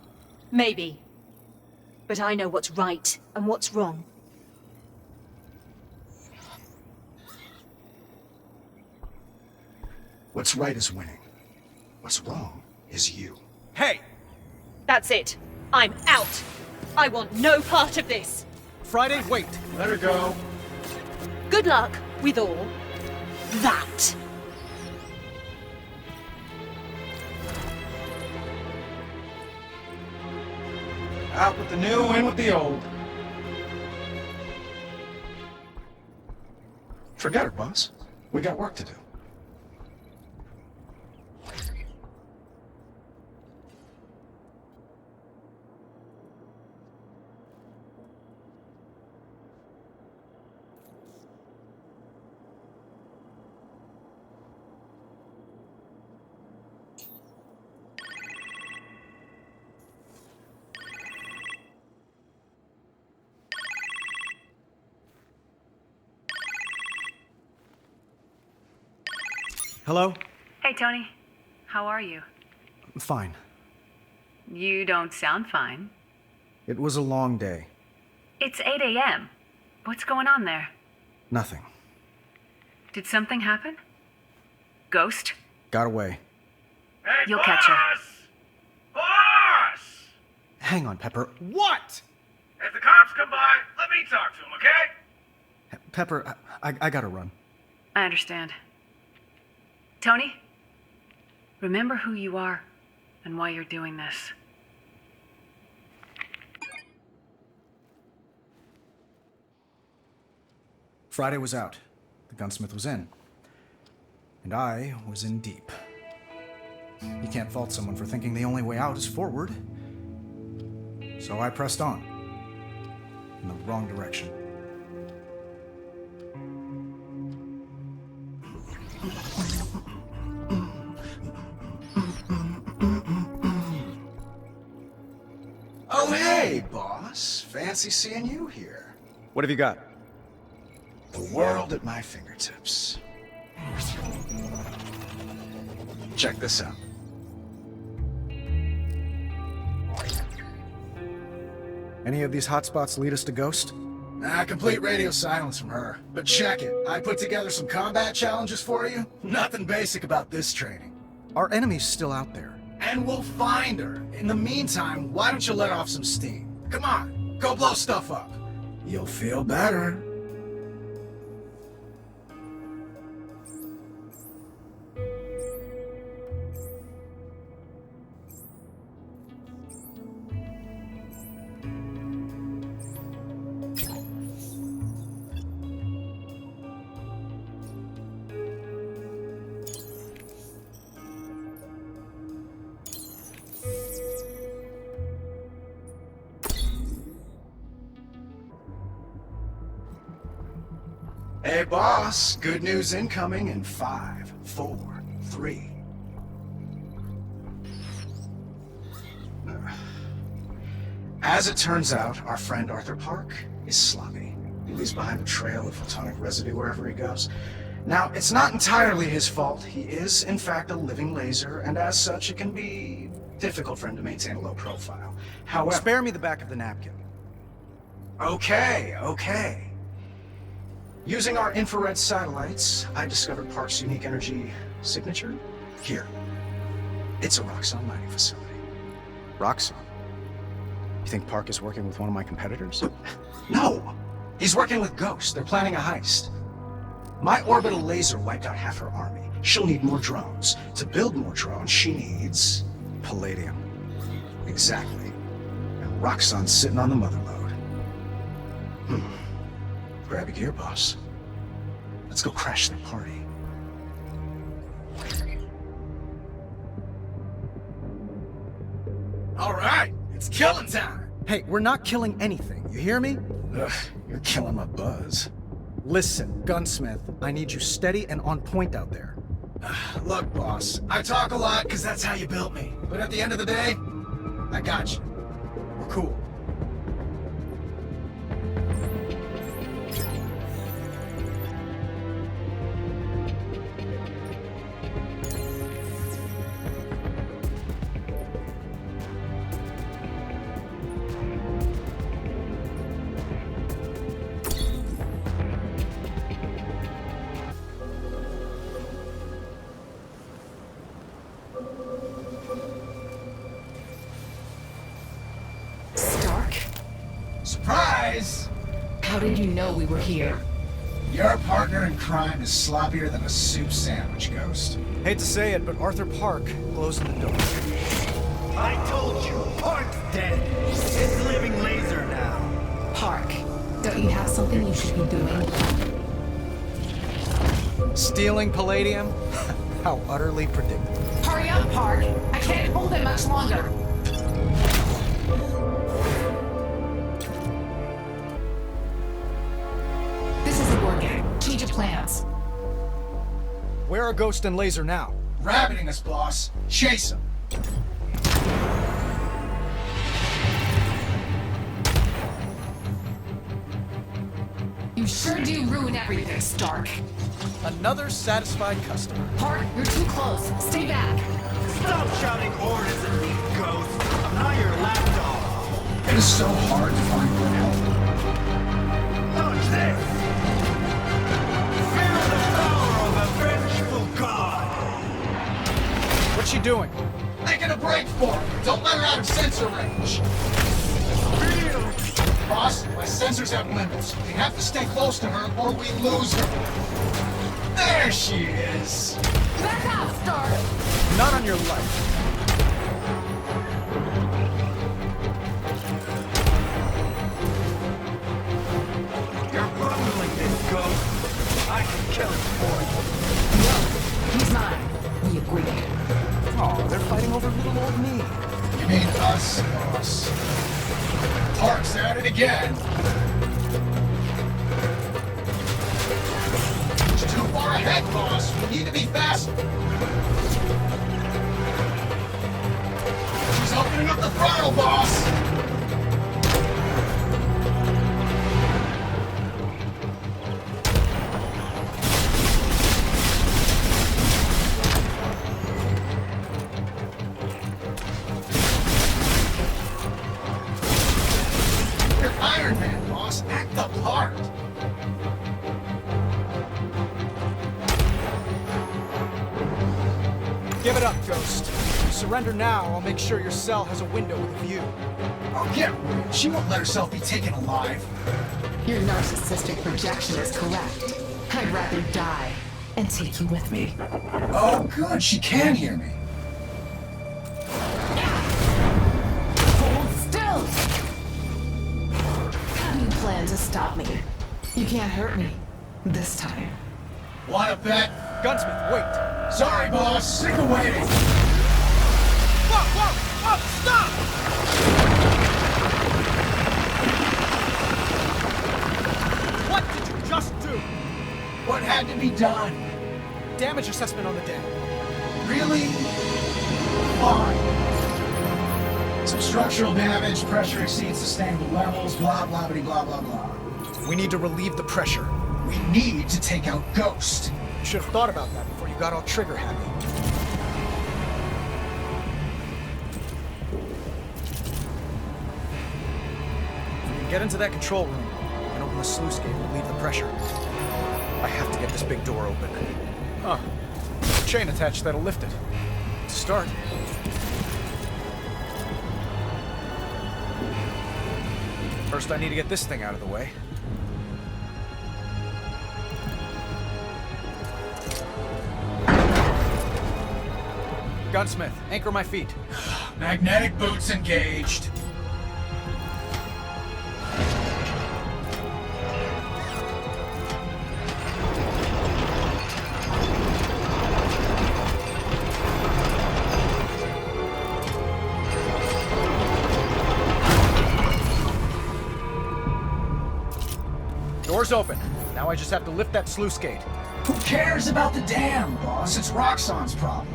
Maybe. But I know what's right and what's wrong. What's right is winning. What's wrong is you. Hey! That's it. I'm out. I want no part of this. Friday, wait. Let her go. Good luck with all that. Out with the new, in with the old. Forget it, boss. We got work to do. Hello? Hey, Tony. How are you? I'm fine. You don't sound fine. It was a long day. It's 8 a.m. What's going on there? Nothing. Did something happen? Ghost? Got away. Hey, You'll catch her. Boss! Hang on, Pepper. What? If the cops come by, let me talk to them, okay? Pepper, I gotta run. I understand. Tony? Remember who you are and why you're doing this. Friday was out. The gunsmith was in. And I was in deep. You can't fault someone for thinking the only way out is forward. So I pressed on. In the wrong direction. Oh, hey, boss. Fancy seeing you here. What have you got? The world at my fingertips. Check this out. Any of these hotspots lead us to Ghost? Complete radio silence from her. But check it. I put together some combat challenges for you. Nothing basic about this training. Our enemy's still out there. And we'll find her. In the meantime, why don't you let off some steam? Come on, go blow stuff up. You'll feel better. Hey, boss. Good news incoming in 5, 4, 3. As it turns out, our friend Arthur Park is sloppy. He leaves behind a trail of photonic residue wherever he goes. Now, it's not entirely his fault. He is, in fact, a living laser, and as such, it can be difficult for him to maintain a low profile. However... Spare me the back of the napkin. Okay. Using our infrared satellites, I discovered Park's unique energy signature. Here. It's a Roxxon mining facility. Roxxon? You think Park is working with one of my competitors? No! He's working with Ghost. They're planning a heist. My orbital laser wiped out half her army. She'll need more drones. To build more drones, she needs... palladium. Exactly. And Roxxon's sitting on the mother lode. Grab your gear, boss. Let's go crash the party. All right, it's killing time. Hey, we're not killing anything. You hear me? Ugh, you're killing my buzz. Listen, gunsmith, I need you steady and on point out there. Look, boss, I talk a lot because that's how you built me. But at the end of the day, I got you. We're cool. Surprise! How did you know we were here? Your partner in crime is sloppier than a soup sandwich, Ghost. Hate to say it, but Arthur Park blows in the door. I told you, Park's dead. It's living laser now. Park, don't you have something you should be doing? Stealing palladium? How utterly predictable. Hurry up, Park! I can't hold it much longer! This isn't working. Change of plans. Where are Ghost and Laser now? Rabbiting us, boss. Chase him. You sure do ruin everything, Stark. Another satisfied customer. Park, you're too close. Stay back. Stop shouting orders at me, Ghost. I'm not your lapdog. It is so hard to find good help. Touch this. Feel the power of a vengeful god. What's she doing? Making a break for her. Don't let her out of sensor range. Boss, my sensors have limits. We have to stay close to her or we lose her. There she is. Back off, Stark! Not on your life. You're bungling this, Ghost. I can kill him for you. No, he's mine. We agreed. Oh, they're fighting over little old me. You mean us, boss? Park's at it again. It's too far ahead, boss. We need to be faster. She's opening up the throttle, boss. Iron Man, boss. Act the part. Give it up, Ghost. If you surrender now, I'll make sure your cell has a window with a view. Oh, get real. She won't let herself be taken alive. Your narcissistic projection is correct. I'd rather die and take you with me. Oh, good. She can hear me. Hold still! How do you plan to stop me? You can't hurt me. This time. Wanna bet? Gunsmith, wait. Sorry, boss. Sick of waiting. Whoa, whoa, whoa, stop! What did you just do? What had to be done? Damage assessment on the deck. Really? Fine. Some structural damage, pressure exceeds sustainable levels, blah, blah, blah, blah, blah, blah. We need to relieve the pressure. We need to take out Ghost. You should have thought about that before you got all trigger happy. If we can get into that control room and open the sluice gate and relieve the pressure. I have to get this big door open. Huh. There's a chain attached that'll lift it. To start. First, I need to get this thing out of the way. Gunsmith, anchor my feet. Magnetic boots engaged. Door's open. Now I just have to lift that sluice gate. Who cares about the dam, boss? It's Roxxon's problem.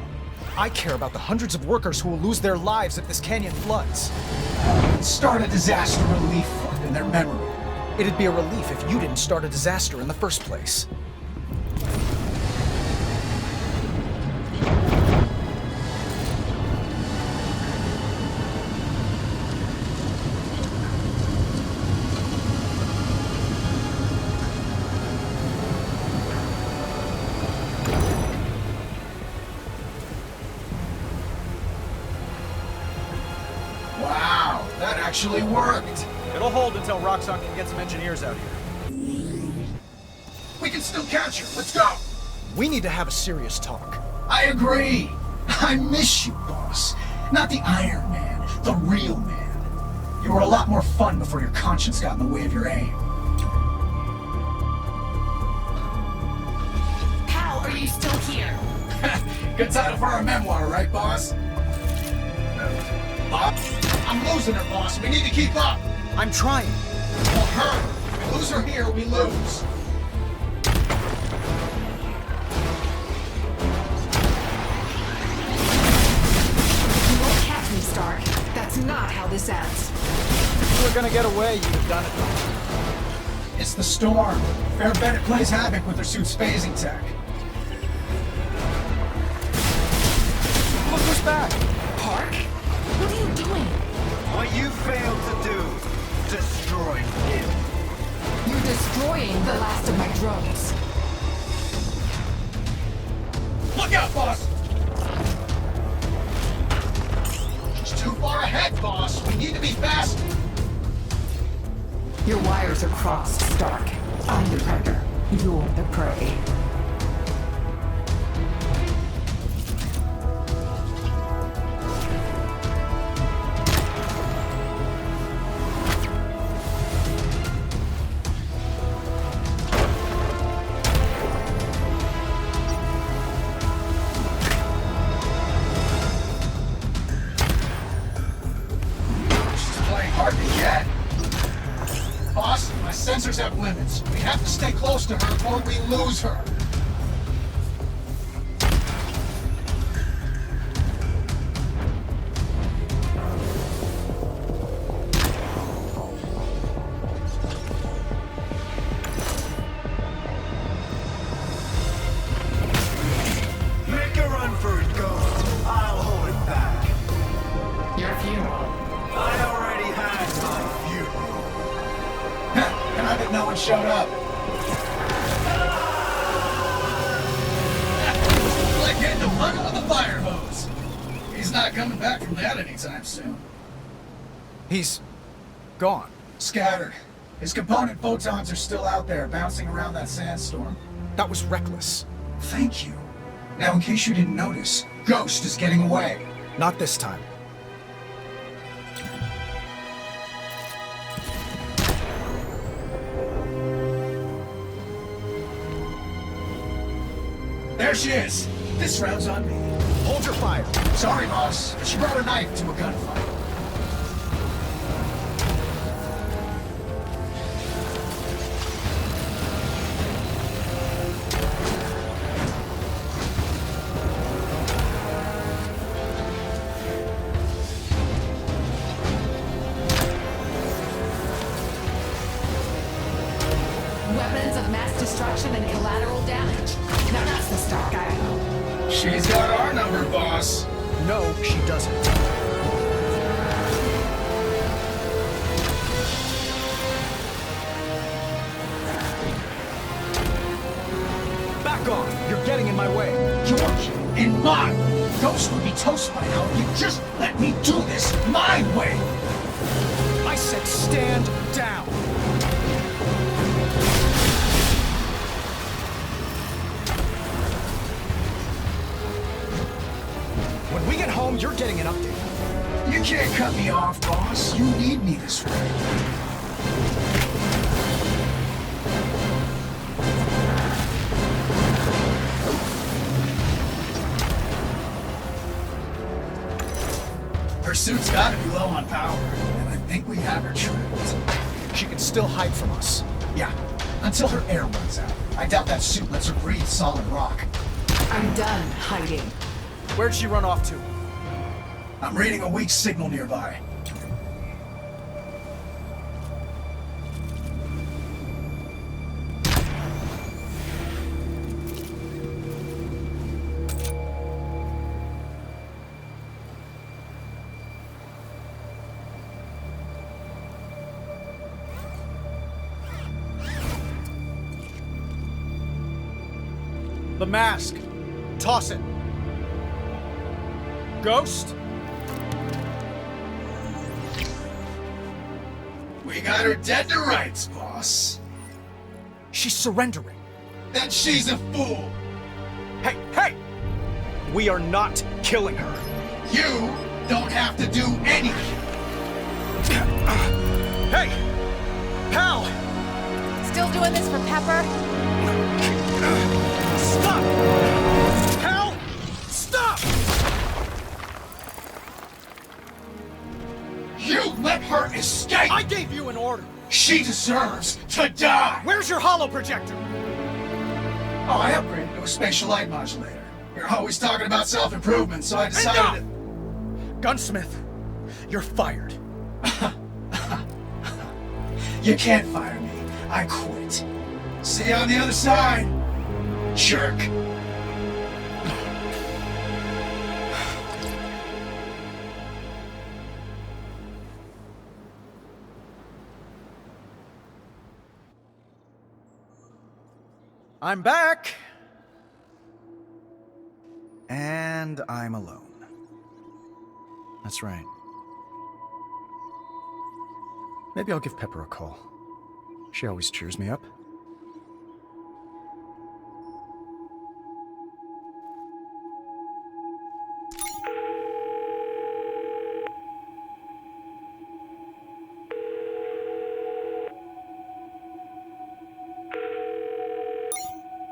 I care about the hundreds of workers who will lose their lives if this canyon floods. Start a disaster relief fund in their memory. It'd be a relief if you didn't start a disaster in the first place. Wow, that actually worked. It'll hold until Roxxon can get some engineers out here. We can still catch her. Let's go. We need to have a serious talk. I agree. I miss you, boss. Not the Iron Man, the real man. You were a lot more fun before your conscience got in the way of your aim. Power! Good title for our memoir, right, boss? I'm losing her, boss. We need to keep up. I'm trying. Well, her. We lose her here, we lose. You won't catch me, Stark. That's not how this ends. If you were gonna get away, you'd have done it. It's the storm. Fair bet it plays havoc with her suit's phasing tech. Look who's back. Park? What are you doing? What you failed to do. Destroy him. You're destroying the last of my drones. Look out, boss! She's too far ahead, boss. We need to be faster. Your wires are crossed, Stark. I'm the predator. You're the prey. Sensors have limits. We have to stay close to her or we lose her. Make a run for it, Ghost. I'll hold it back. Your funeral. I already had my funeral. And I bet no one showed up. Like getting the plug on the fire hose. He's not coming back from that anytime soon. He's gone. Scattered. His component photons are still out there, bouncing around that sandstorm. That was reckless. Thank you. Now, in case you didn't notice, Ghost is getting away. Not this time. There she is. This round's on me. Hold your fire. Sorry, boss, but she brought a knife to a gunfight. Weapons of mass destruction and collateral damage. Now that's the Stark I know. She's got our number, boss. No, she doesn't. Back off! You're getting in my way. George, in my Ghost would be toast by now if you just let me do this my way. I said stand down. When we get home, you're getting an update. You can't cut me off, boss. You need me this way. Her suit's gotta be low on power, and I think we have her trapped. She can still hide from us. Yeah, until her air runs out. I doubt that suit lets her breathe solid rock. I'm done hiding. Where'd she run off to? I'm reading a weak signal nearby. The mask. Toss it. Ghost? We got her dead to rights, boss. She's surrendering. Then she's a fool. Hey, hey! We are not killing her. You don't have to do anything. Hey! Pal! Still doing this for Pepper? Stop! Pal! Stop! let her escape! I gave you an order! She deserves to die! Where's your holo projector? Oh, I upgraded to a spatial light modulator. You're always talking about self-improvement, so I decided to... Gunsmith, you're fired. You can't fire me. I quit. See you on the other side, jerk. I'm back! And I'm alone. That's right. Maybe I'll give Pepper a call. She always cheers me up.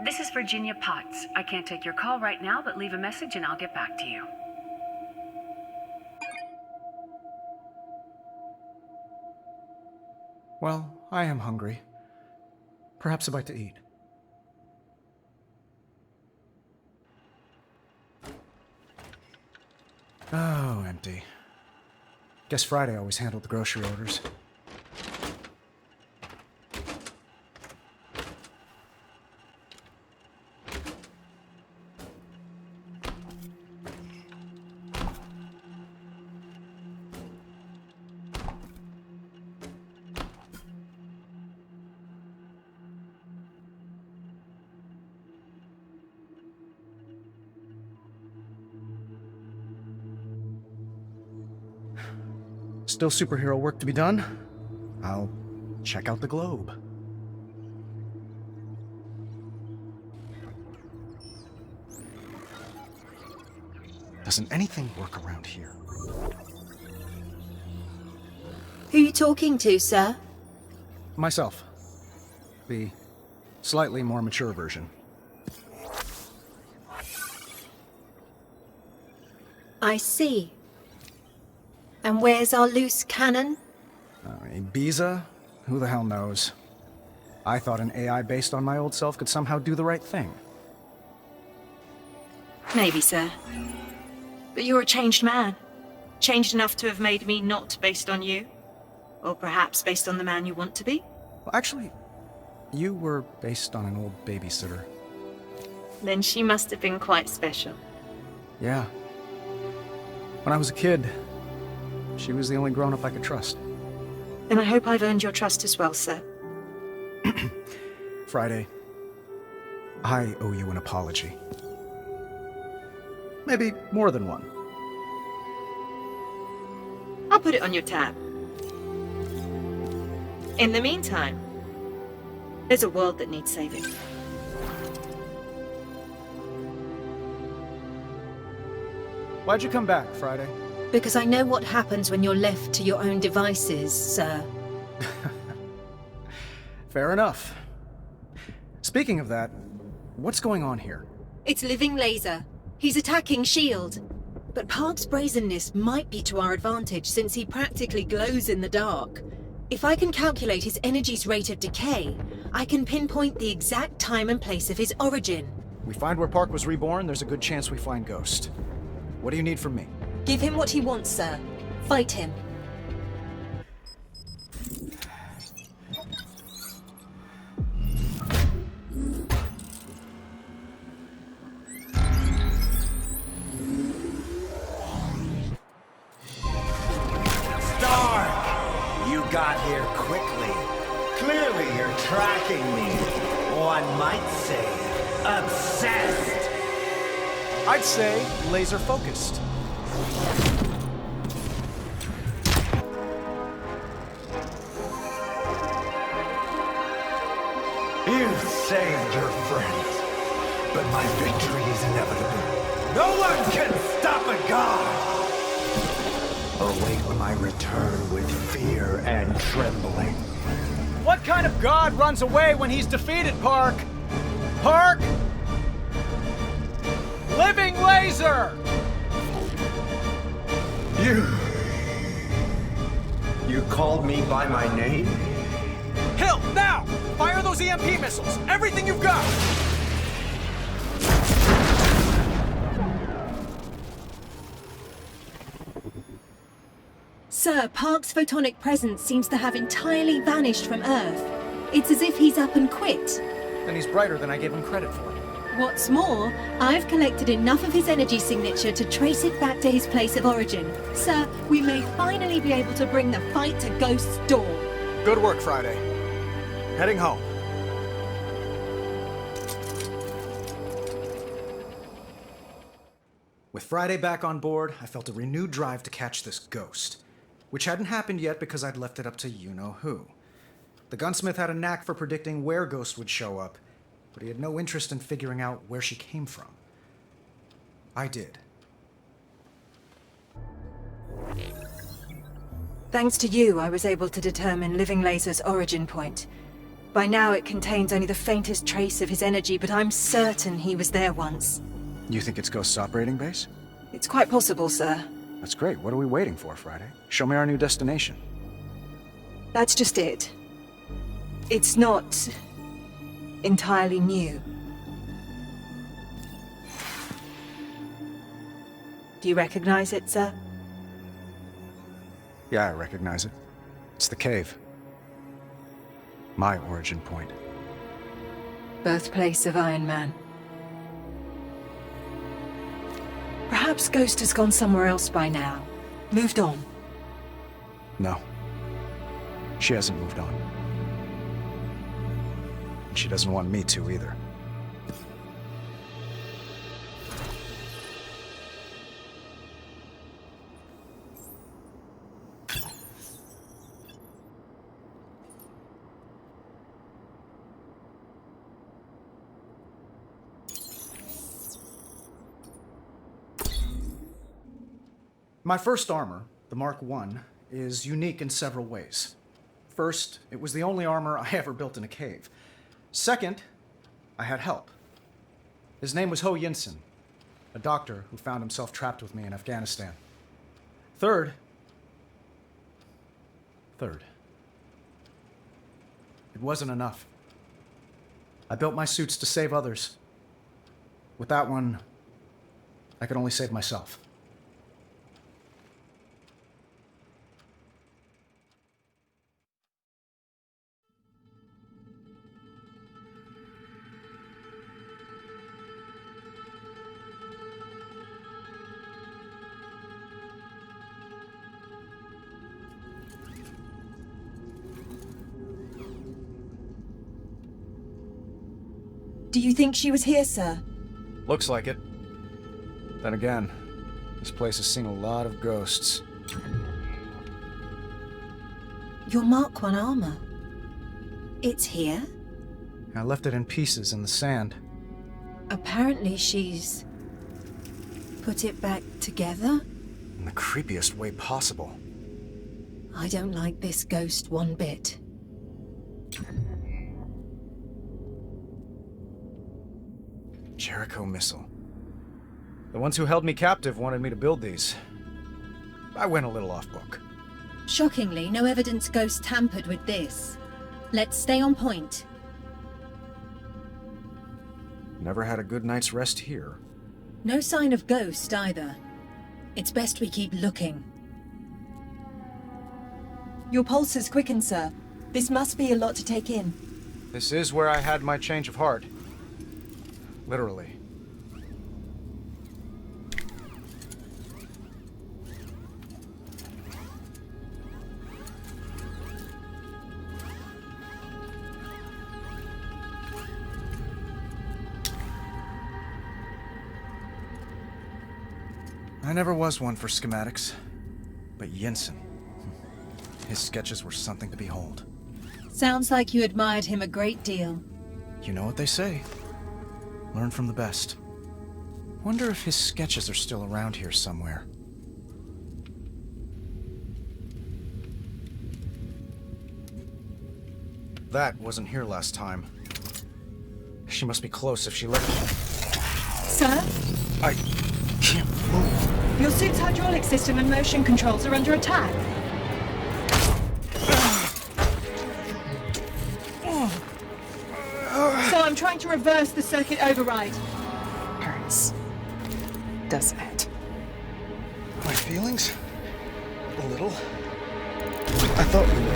This is Virginia Potts. I can't take your call right now, but leave a message and I'll get back to you. Well, I am hungry. Perhaps a bite to eat. Oh, empty. Guess Friday always handled the grocery orders. Still superhero work to be done? I'll check out the globe. Doesn't anything work around here? Who are you talking to, sir? Myself. The slightly more mature version. I see. And where's our loose cannon? Ibiza? Who the hell knows? I thought an AI based on my old self could somehow do the right thing. Maybe, sir. But you're a changed man. Changed enough to have made me not based on you. Or perhaps based on the man you want to be. Well, actually, you were based on an old babysitter. Then she must have been quite special. Yeah. When I was a kid, she was the only grown-up I could trust. Then I hope I've earned your trust as well, sir. Friday, I owe you an apology. Maybe more than one. I'll put it on your tab. In the meantime, there's a world that needs saving. Why'd you come back, Friday? Because I know what happens when you're left to your own devices, sir. Fair enough. Speaking of that, what's going on here? It's Living Laser. He's attacking S.H.I.E.L.D. But Park's brazenness might be to our advantage since he practically glows in the dark. If I can calculate his energy's rate of decay, I can pinpoint the exact time and place of his origin. We find where Park was reborn, there's a good chance we find Ghost. What do you need from me? Give him what he wants, sir. Fight him. Stark! You got here quickly. Clearly you're tracking me. One might say, obsessed. I'd say laser-focused. You've saved your friends, but my victory is inevitable. No one can stop a god! Await my return with fear and trembling. What kind of god runs away when he's defeated, Park? Park? Living Laser! You called me by my name? Hill, now! Fire those EMP missiles! Everything you've got! Sir, Park's photonic presence seems to have entirely vanished from Earth. It's as if he's up and quit. And he's brighter than I gave him credit for. What's more, I've collected enough of his energy signature to trace it back to his place of origin. Sir, we may finally be able to bring the fight to Ghost's door. Good work, Friday. Heading home. With Friday back on board, I felt a renewed drive to catch this ghost, which hadn't happened yet because I'd left it up to you-know-who. The gunsmith had a knack for predicting where Ghost would show up, but he had no interest in figuring out where she came from. I did. Thanks to you, I was able to determine Living Laser's origin point. By now, it contains only the faintest trace of his energy, but I'm certain he was there once. You think it's Ghost's operating base? It's quite possible, sir. That's great. What are we waiting for, Friday? Show me our new destination. That's just it. It's not entirely new. Do you recognize it, sir? Yeah, I recognize it. It's the cave. My origin point. Birthplace of Iron Man. Perhaps Ghost has gone somewhere else by now. Moved on. No. She hasn't moved on. And she doesn't want me to either. My first armor, the Mark I, is unique in several ways. First, it was the only armor I ever built in a cave. Second, I had help. His name was Ho Yinsen, a doctor who found himself trapped with me in Afghanistan. Third, it wasn't enough. I built my suits to save others. With that one, I could only save myself. Do you think she was here, sir? Looks like it. Then again, this place has seen a lot of ghosts. Your Mark I armor. It's here? I left it in pieces in the sand. Apparently she's put it back together? In the creepiest way possible. I don't like this ghost one bit. Jericho missile. The ones who held me captive wanted me to build these. I went a little off book. Shockingly, no evidence Ghost tampered with this. Let's stay on point. Never had a good night's rest here. No sign of Ghost either. It's best we keep looking. Your pulse has quickened, sir. This must be a lot to take in. This is where I had my change of heart. Literally. I never was one for schematics, but Yinsen, his sketches were something to behold. Sounds like you admired him a great deal. You know what they say. Learn from the best. Wonder if his sketches are still around here somewhere. That wasn't here last time. She must be close if she left. Sir? I can't move. Your suit's hydraulic system and motion controls are under attack. I'm trying to reverse the circuit override. Hurts. Doesn't it? My feelings? A little. I thought we were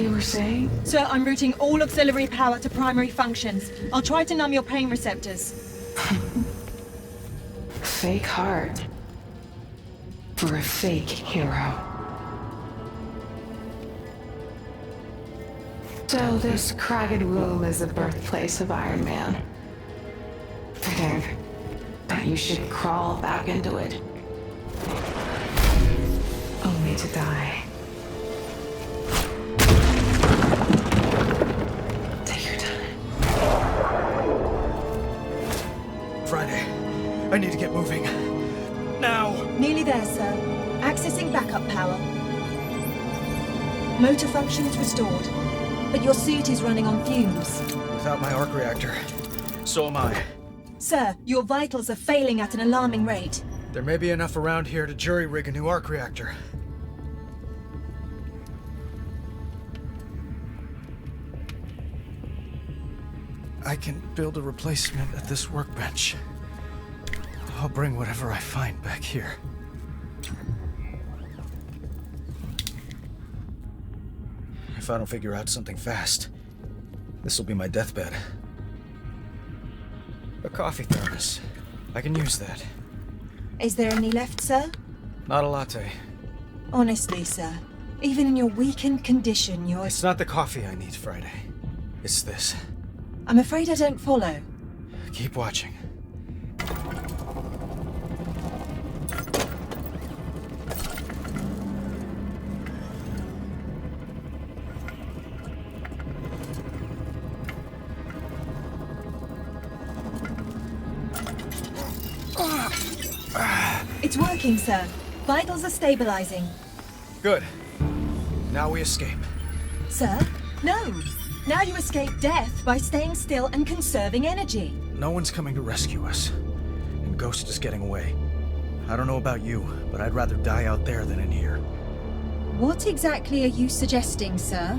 You were saying? Sir, I'm routing all auxiliary power to primary functions. I'll try to numb your pain receptors. Fake heart. For a fake hero. So this cragged womb is the birthplace of Iron Man. Fitting that you should crawl back into it. Only to die. Take your time. Friday. I need to get moving. Now! Nearly there, sir. Accessing backup power. Motor functions restored. But your suit is running on fumes. Without my arc reactor, so am I. Sir, your vitals are failing at an alarming rate. There may be enough around here to jury-rig a new arc reactor. I can build a replacement at this workbench. I'll bring whatever I find back here. If I don't figure out something fast, this will be my deathbed. A coffee thermos. I can use that. Is there any left, sir? Not a latte. Honestly, sir, even in your weakened condition, you're... It's not the coffee I need, Friday. It's this. I'm afraid I don't follow. Keep watching. It's working, sir. Vitals are stabilizing. Good. Now we escape. Sir? No. Now you escape death by staying still and conserving energy. No one's coming to rescue us. And Ghost is getting away. I don't know about you, but I'd rather die out there than in here. What exactly are you suggesting, sir?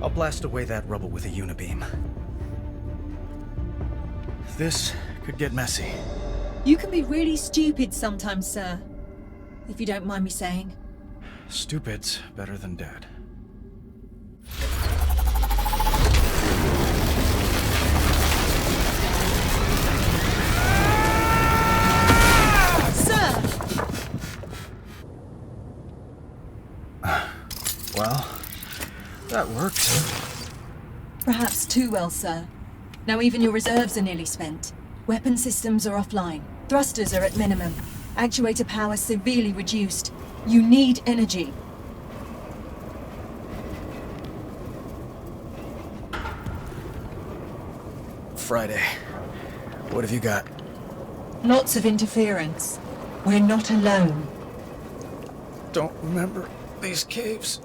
I'll blast away that rubble with a unibeam. This could get messy. You can be really stupid sometimes, sir. If you don't mind me saying. Stupid's better than dead. Sir! Well, that worked. Perhaps too well, sir. Now even your reserves are nearly spent. Weapon systems are offline. Thrusters are at minimum. Actuator power severely reduced. You need energy. Friday. What have you got? Lots of interference. We're not alone. Don't remember these caves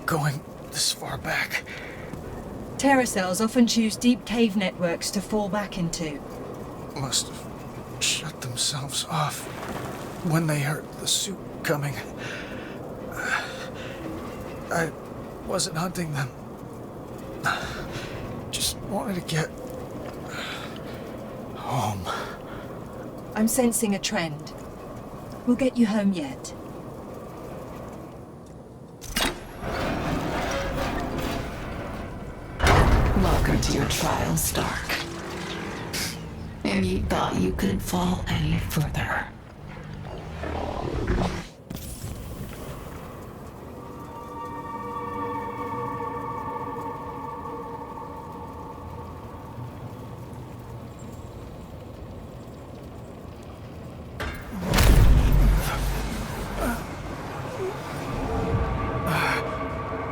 going this far back. Terracells often choose deep cave networks to fall back into. Must have shut themselves off when they heard the suit coming. I wasn't hunting them. Just wanted to get home. I'm sensing a trend. We'll get you home yet. Welcome to your trial, Stark. And you thought you couldn't fall any further.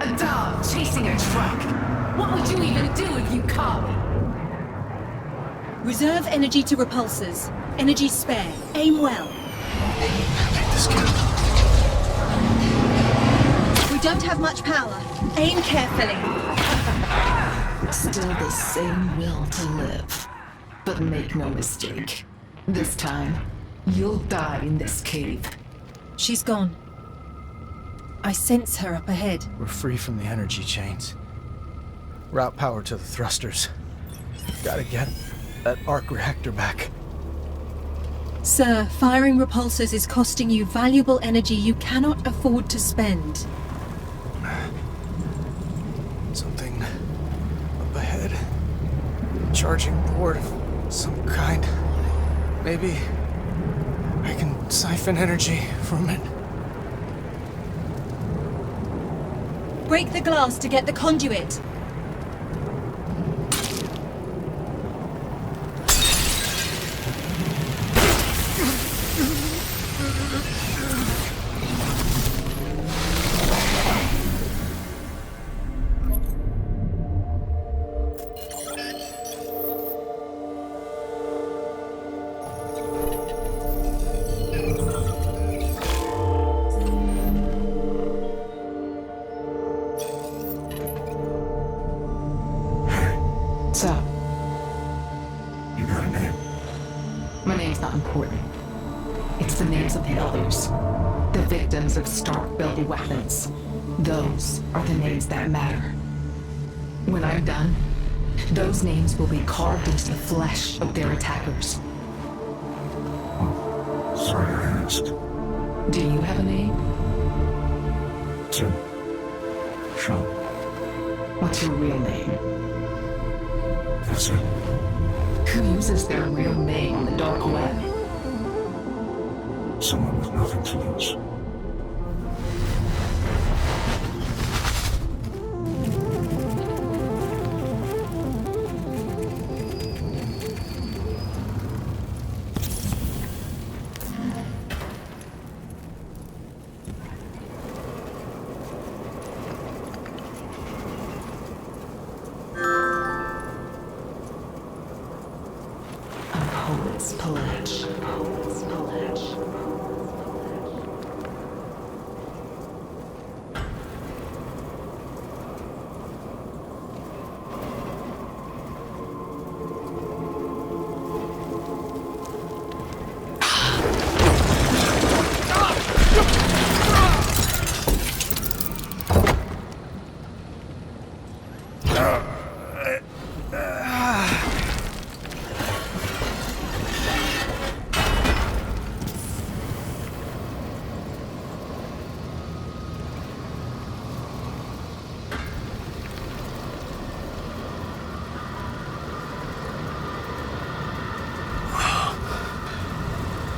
A dog chasing a truck. What would you even do if you caught me? Reserve energy to repulsors. Energy spare. Aim well. We don't have much power. Aim carefully. Still the same will to live. But make no mistake. This time, you'll die in this cave. She's gone. I sense her up ahead. We're free from the energy chains. Route power to the thrusters. Gotta get that arc reactor back. Sir, firing repulsors is costing you valuable energy you cannot afford to spend. Something up ahead. Charging board of some kind. Maybe I can siphon energy from it. Break the glass to get the conduit. So, You got a name? my name's not important. It's the names of the others. The victims of Stark-built weapons. Those are the names that matter. When I'm done, those names will be carved into the flesh of their attackers. Sorry I asked. Do you have a name? Tim. Sean. What's your real name? That's it. Who uses their real name on the dark web? Someone with nothing to lose. Poet's pledge. Poet's pledge.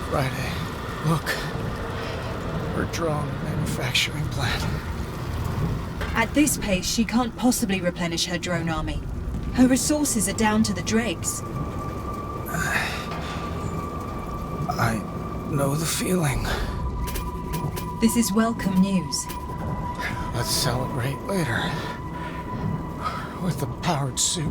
Friday. Look. Her drone manufacturing plant. At this pace, she can't possibly replenish her drone army. Her resources are down to the dregs. I know the feeling. This is welcome news. Let's celebrate later. With the powered suit.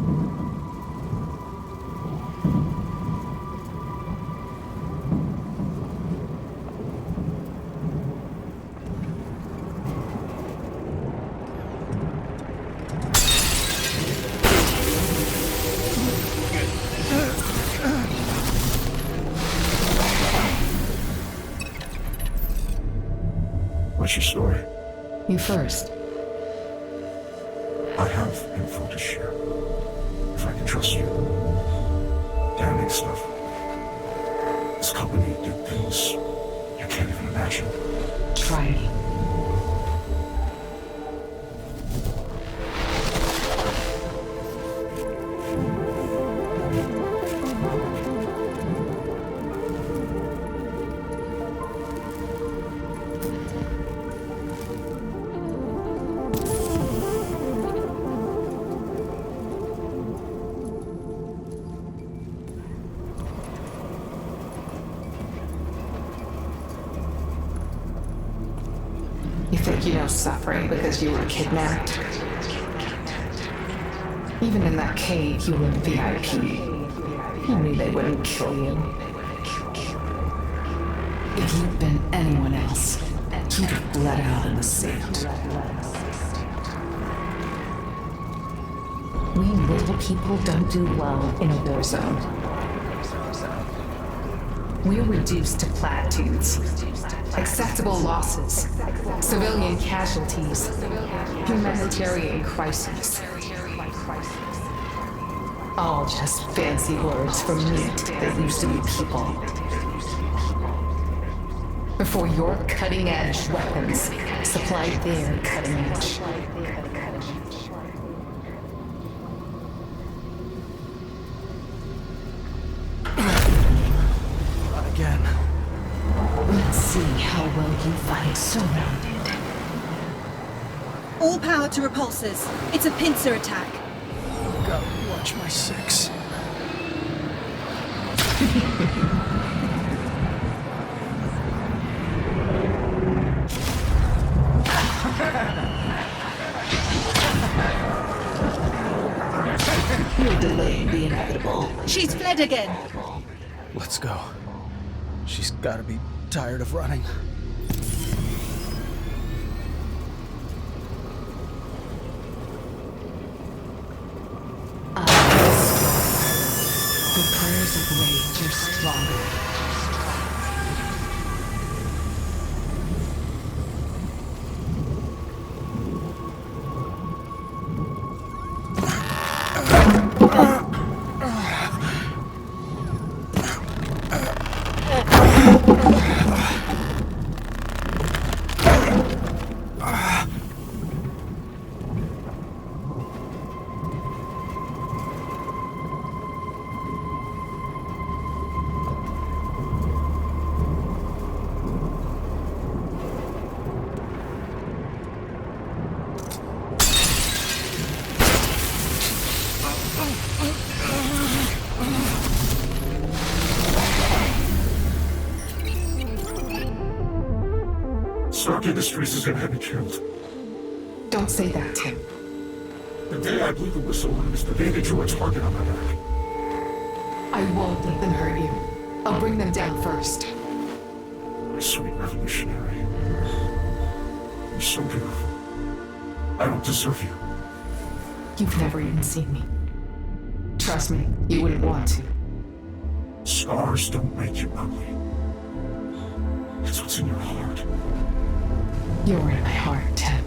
What's your story? You first. I have info to share. If I can trust you. Damning stuff. This company did things you can't even imagine. Try it. You think you know suffering because you were kidnapped? Even in that cave, you were VIP. You knew they wouldn't kill you. If you'd been anyone else, you'd have bled out in the suit. We little people don't do well in a war zone. We're reduced to platitudes. Acceptable losses. Civilian casualties. Humanitarian crises. All just fancy words for meat that used to be people. Before your cutting-edge weapons supplied their cutting edge. Not again. Let's see how well you fight surrounded. All power to repulsors. It's a pincer attack. Gotta watch my six. You're delaying the inevitable. She's fled again. Let's go. She's gotta be tired of running. The prayers of rage are stronger. Stark Industries is gonna have me killed. Don't say that, Tim. The day I blew the whistle is the day they drew a target on my back. I won't let them hurt you. I'll bring them down first. My sweet revolutionary. You're so beautiful. I don't deserve you. You've never even seen me. Trust me, you wouldn't want to. Scars don't make you ugly. It's what's in your heart. You're in my heart, Tim.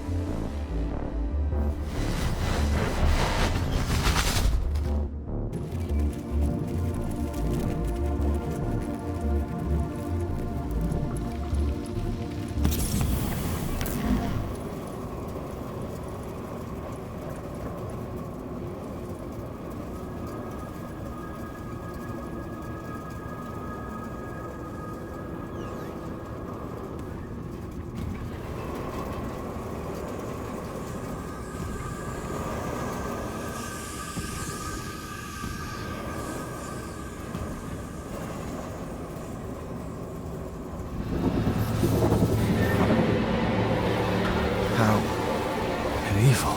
Evil.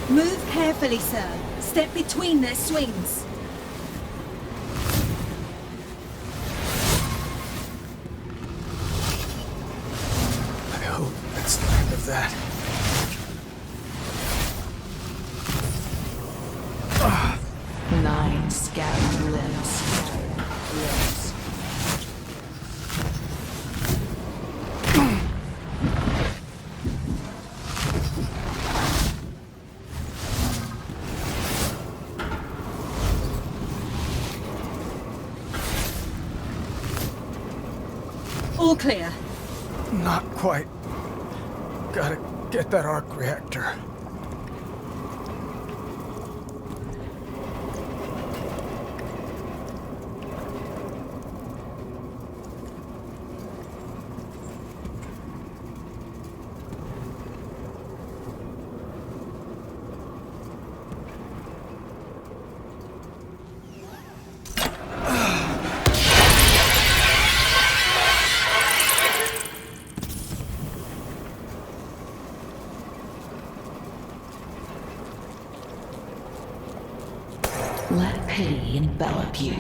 Move carefully, sir. Step between their swings. I hope that's the end of that. Ah. 9 scattered limbs. Yes. All clear. Not quite. Gotta get that arc reactor. Let pity envelop you.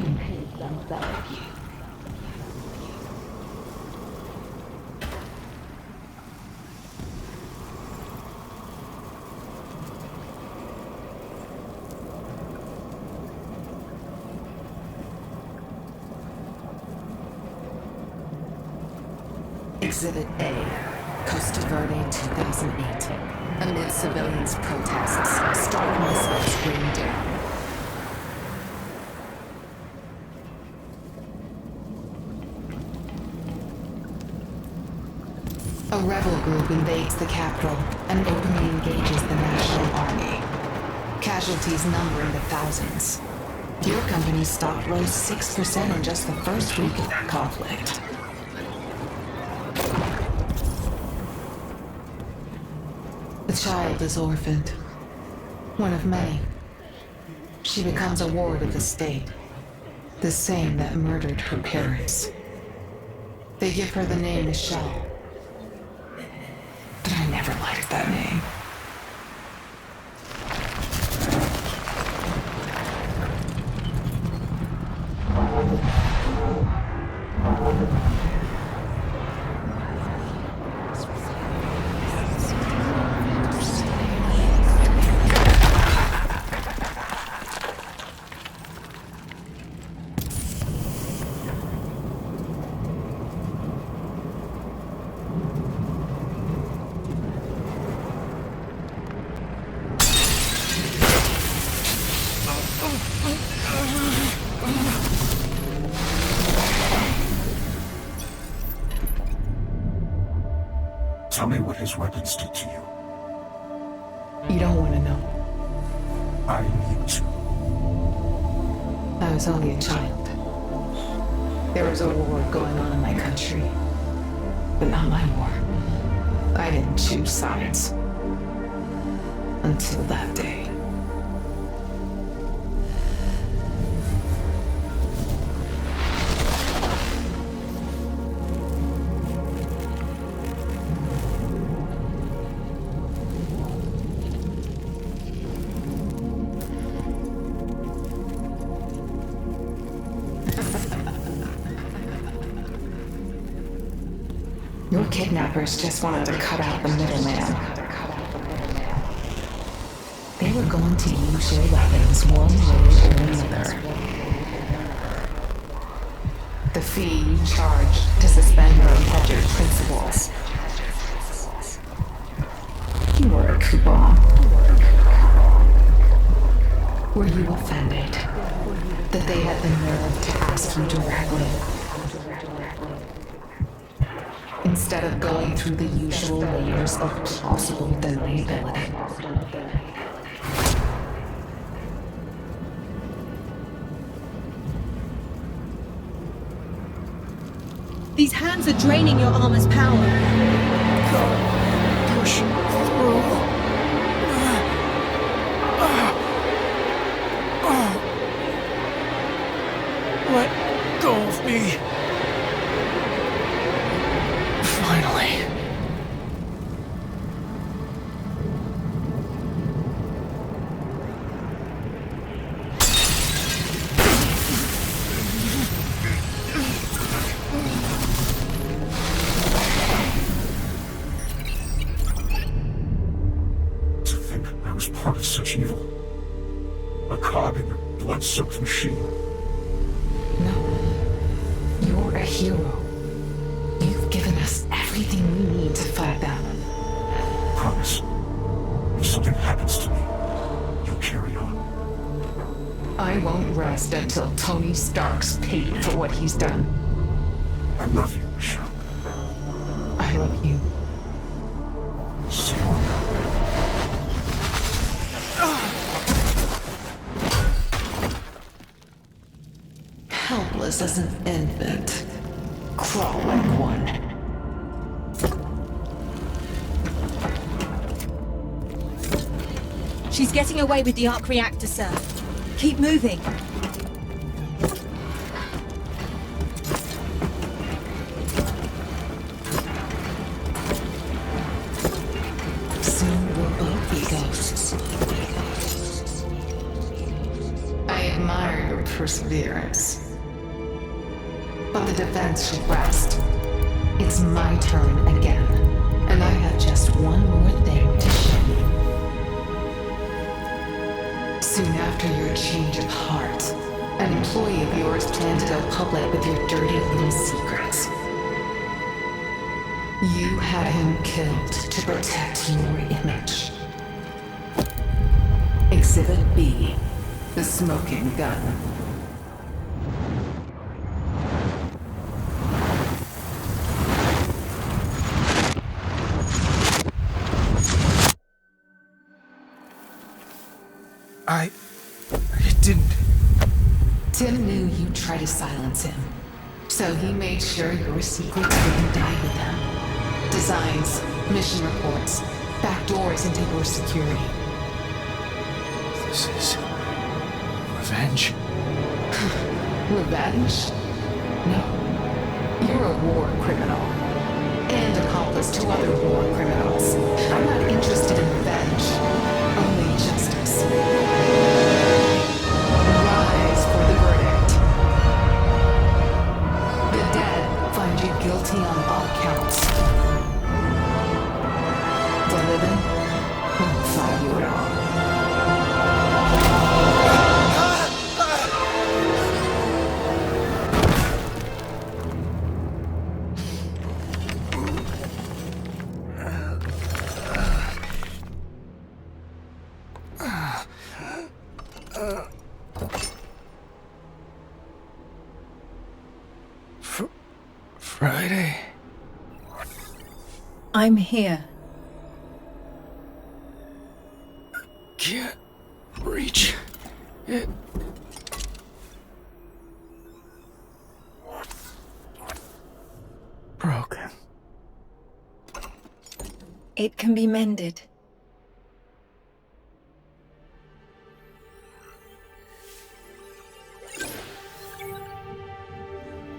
Exhibit A, Costa Verde 2008. Amid civilians' protests, Stark missiles rain down. A rebel group invades the capital and openly engages the National Army. Casualties numbering the thousands. Your company's stock rose 6% in just the first week of that conflict. The child is orphaned. One of many. She becomes a ward of the state. The same that murdered her parents. They give her the name Michelle. But I never liked that name. Tell me what his weapons did to you. You don't want to know. I need to. I was only a child. There was a war going on in my country. But not my war. I didn't choose sides. Until that day. Your kidnappers just wanted to cut out the middleman. They were going to use your weapons one way or another. The fee you charged to suspend your injured principles. You were a coupon. Were you offended that they had the nerve to ask you directly? Instead of going through the usual layers of possible deniability. These hands are draining your armor's power. Push through. Let go of me. Finally. To think I was part of such evil. A cog in your blood-soaked machine. No. You're a hero. You've given us everything we need to fight them. Promise. If something happens to me, you'll carry on. I won't rest until Tony Stark's paid for what he's done. I love you, Michelle. I love you. See you. Helpless as an infant. Crawl like one. She's getting away with the arc reactor, sir. Keep moving. Soon we'll both be ghosts. I admire your perseverance. But the defense should rest. It's my turn again. And I have just one more thing to show you. Soon after your change of heart, an employee of yours planned to go public with your dirty little secrets. You had him killed to protect your image. Exhibit B, the smoking gun. It didn't. Tim knew you'd try to silence him, so he made sure your secrets didn't die with him. Designs, mission reports, backdoors into your security. This is revenge. Revenge? No. You're a war criminal. And accomplice to other war criminals. I'm not interested in revenge. Only justice. Rise for the verdict. The dead find you guilty on all counts. The living won't find you at all. Friday? I'm here. Can't reach it. Broken. It can be mended.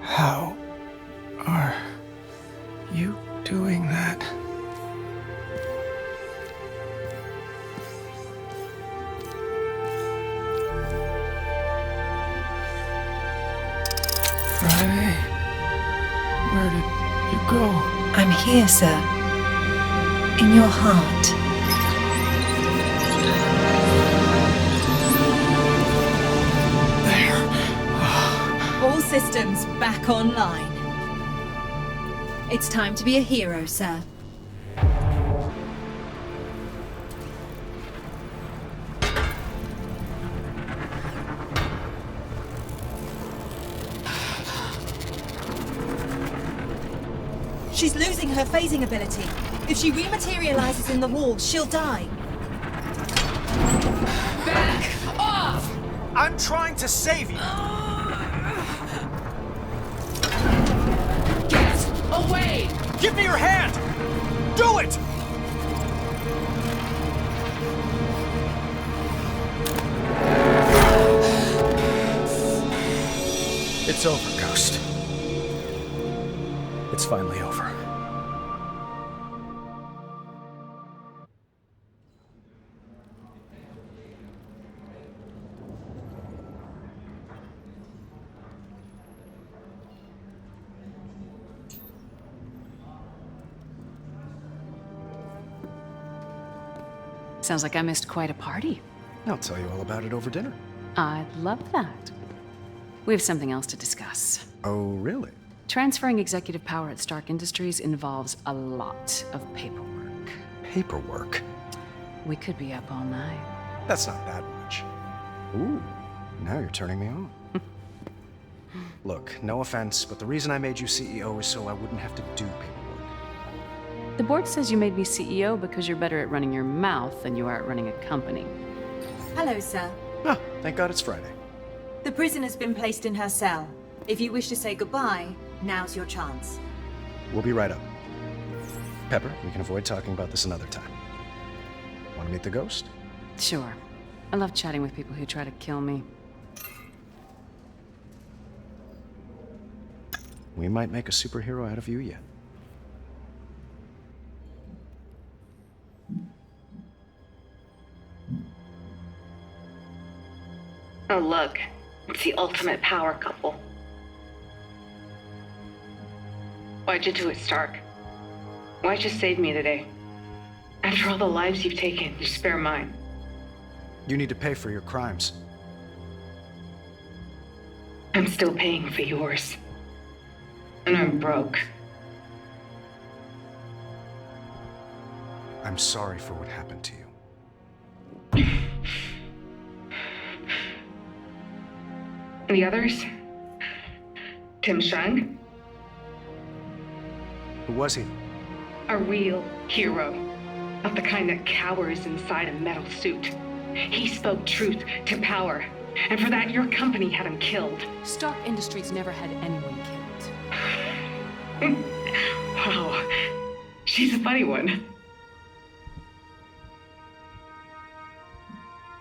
How are you doing that? Friday? Where did you go? I'm here, sir. In your heart. All systems back online. It's time to be a hero, sir. She's losing her phasing ability. If she rematerializes in the wall, she'll die. Back off! I'm trying to save you! Get away! Give me your hand! Do it! It's over, Ghost. It's finally over. Sounds like I missed quite a party. I'll tell you all about it over dinner. I'd love that. We have something else to discuss. Oh, really? Transferring executive power at Stark Industries involves a lot of paperwork. Paperwork? We could be up all night. That's not that much. Ooh, now you're turning me on. Look, no offense, but the reason I made you CEO is so I wouldn't have to do paperwork. The board says you made me CEO because you're better at running your mouth than you are at running a company. Hello, sir. Ah, thank God it's Friday. The prisoner's been placed in her cell. If you wish to say goodbye, now's your chance. We'll be right up. Pepper, we can avoid talking about this another time. Want to meet the ghost? Sure. I love chatting with people who try to kill me. We might make a superhero out of you yet. Oh, look. It's the ultimate power couple. Why'd you do it, Stark? Why'd you save me today? After all the lives you've taken, you spare mine. You need to pay for your crimes. I'm still paying for yours. And I'm broke. I'm sorry for what happened to you. The others? Tim Shung? Who was he? A real hero. Not the kind that cowers inside a metal suit. He spoke truth to power. And for that, your company had him killed. Stark Industries never had anyone killed. Wow. She's a funny one.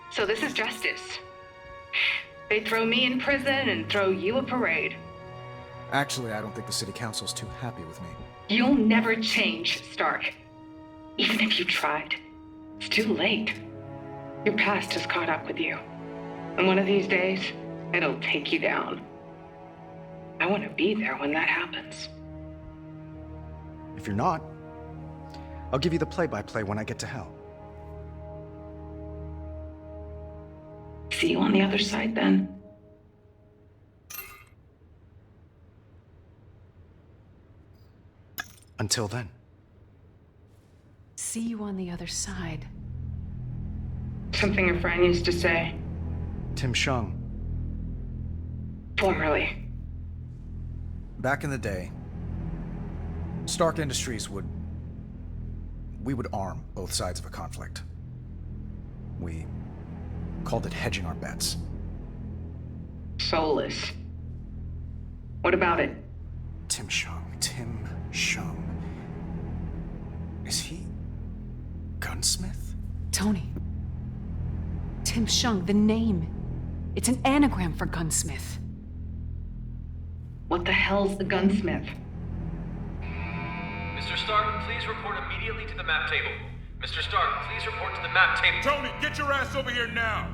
So this is justice. They throw me in prison and throw you a parade. Actually, I don't think the city council's too happy with me. You'll never change, Stark. Even if you tried. It's too late. Your past has caught up with you. And one of these days, it'll take you down. I want to be there when that happens. If you're not, I'll give you the play-by-play when I get to hell. See you on the other side then. Until then. See you on the other side. Something a friend used to say. Tim Shung. Formerly. Back in the day, Stark Industries would arm both sides of a conflict. We called it hedging our bets. Soulless. What about it? Tim Shung. Is he Gunsmith? Tony. Tim Shung, the name. It's an anagram for gunsmith. What the hell's the gunsmith? Mr. Stark, please report immediately to the map table. Mr. Stark, please report to the map table. Tony, get your ass over here now!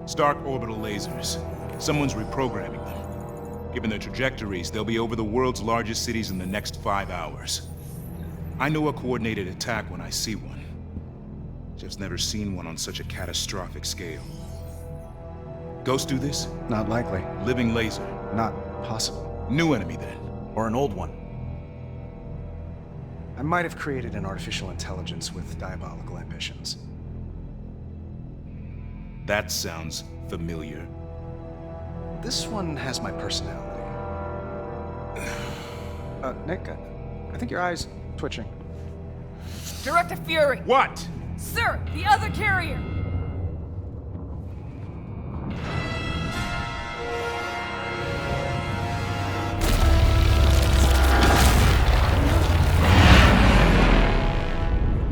Stark orbital lasers. Someone's reprogramming them. Given their trajectories, they'll be over the world's largest cities in the next 5 hours. I know a coordinated attack when I see one. Just never seen one on such a catastrophic scale. Ghost do this? Not likely. Living laser? Not possible. New enemy then? Or an old one. I might have created an artificial intelligence with diabolical ambitions. That sounds familiar. This one has my personality. Nick, I think your eye's twitching. Director Fury! What? Sir, the other carrier!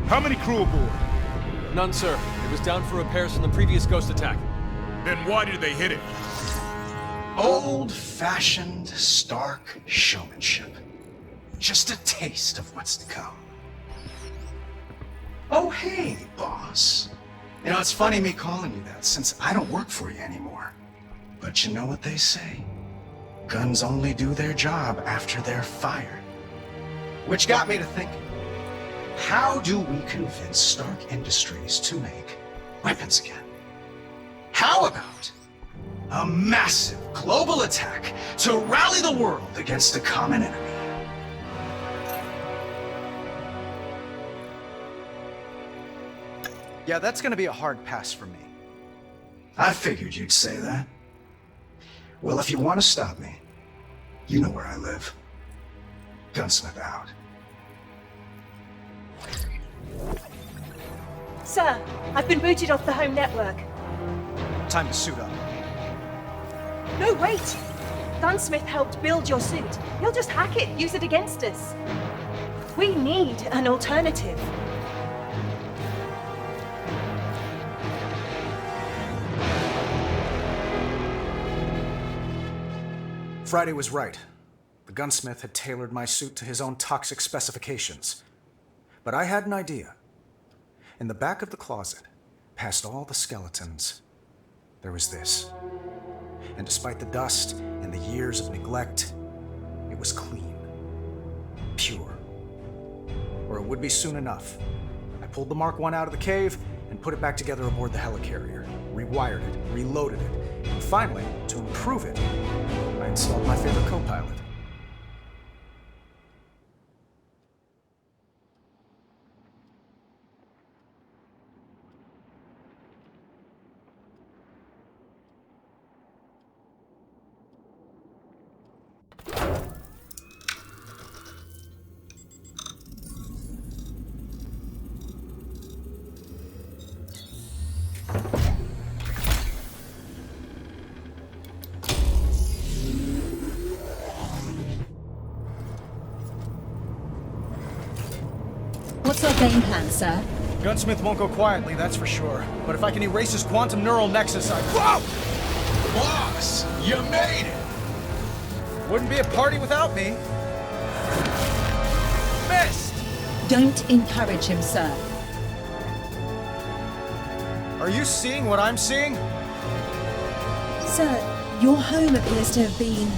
How many crew aboard? None, sir. It was down for repairs from the previous Ghost attack. Then why did they hit it? Old-fashioned Stark showmanship. Just a taste of what's to come. Oh, hey, boss. You know, it's funny me calling you that, since I don't work for you anymore. But you know what they say. Guns only do their job after they're fired. Which got me to thinking. How do we convince Stark Industries to make weapons again? How about a massive global attack to rally the world against a common enemy? Yeah, that's gonna be a hard pass for me. I figured you'd say that. Well, if you want to stop me, you know where I live. Gunsmith out. Sir, I've been booted off the home network. Time to suit up. No, wait! Gunsmith helped build your suit. He'll just hack it, use it against us. We need an alternative. Friday was right. The gunsmith had tailored my suit to his own toxic specifications. But I had an idea. In the back of the closet, past all the skeletons, there was this. And despite the dust and the years of neglect, it was clean. Pure. Or it would be soon enough. I pulled the Mark I out of the cave and put it back together aboard the helicarrier, rewired it, reloaded it, and finally, to Prove it. I installed my favorite co-pilot. What's our game plan, sir? Gunsmith won't go quietly, that's for sure. But if I can erase his quantum neural nexus, I... Whoa! Boss, you made it! Wouldn't be a party without me. Missed! Don't encourage him, sir. Are you seeing what I'm seeing? Sir, your home appears to have been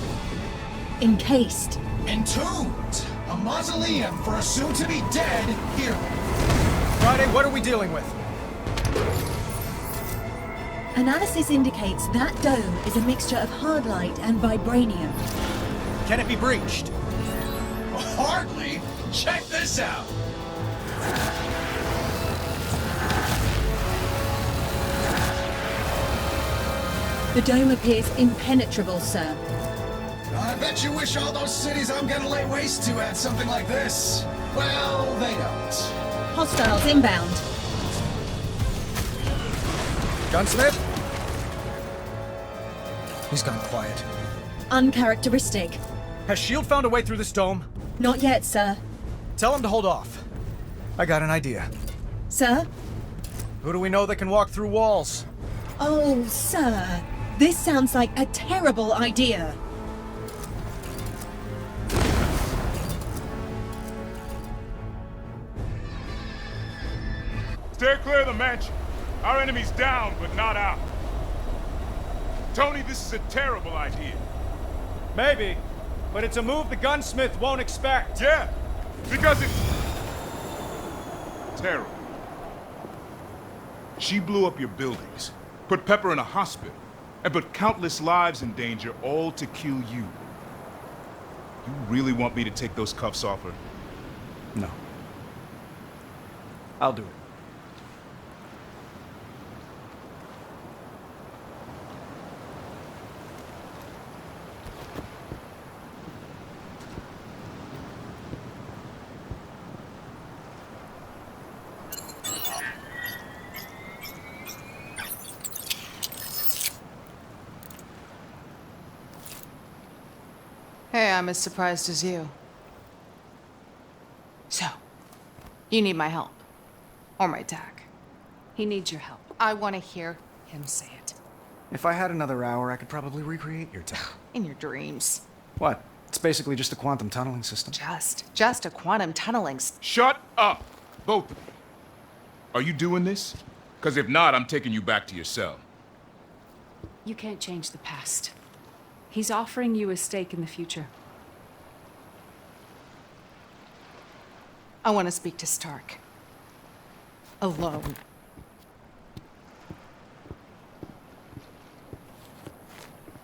encased. Entombed! A mausoleum for a soon-to-be dead hero. Friday, what are we dealing with? Analysis indicates that dome is a mixture of hard light and vibranium. Can it be breached? Hardly. Check this out. The dome appears impenetrable, sir. I bet you wish all those cities I'm gonna lay waste to had something like this. Well, they don't. Hostiles inbound. Gunsmith? He's gone quiet. Uncharacteristic. Has S.H.I.E.L.D. found a way through this dome? Not yet, sir. Tell him to hold off. I got an idea. Sir? Who do we know that can walk through walls? Oh, sir. This sounds like a terrible idea. Stay clear of the mansion. Our enemy's down, but not out. Tony, this is a terrible idea. Maybe, but it's a move the gunsmith won't expect. Yeah, because it's terrible. She blew up your buildings, put Pepper in a hospital, and put countless lives in danger, all to kill you. You really want me to take those cuffs off her? No. I'll do it. Hey, I'm as surprised as you. So, you need my help. Or my tag. He needs your help. I want to hear him say it. If I had another hour, I could probably recreate your tech. In your dreams. What? It's basically just a quantum tunneling system. Just a quantum tunneling Shut up, both of you. Are you doing this? Because if not, I'm taking you back to your cell. You can't change the past. He's offering you a stake in the future. I want to speak to Stark. Alone.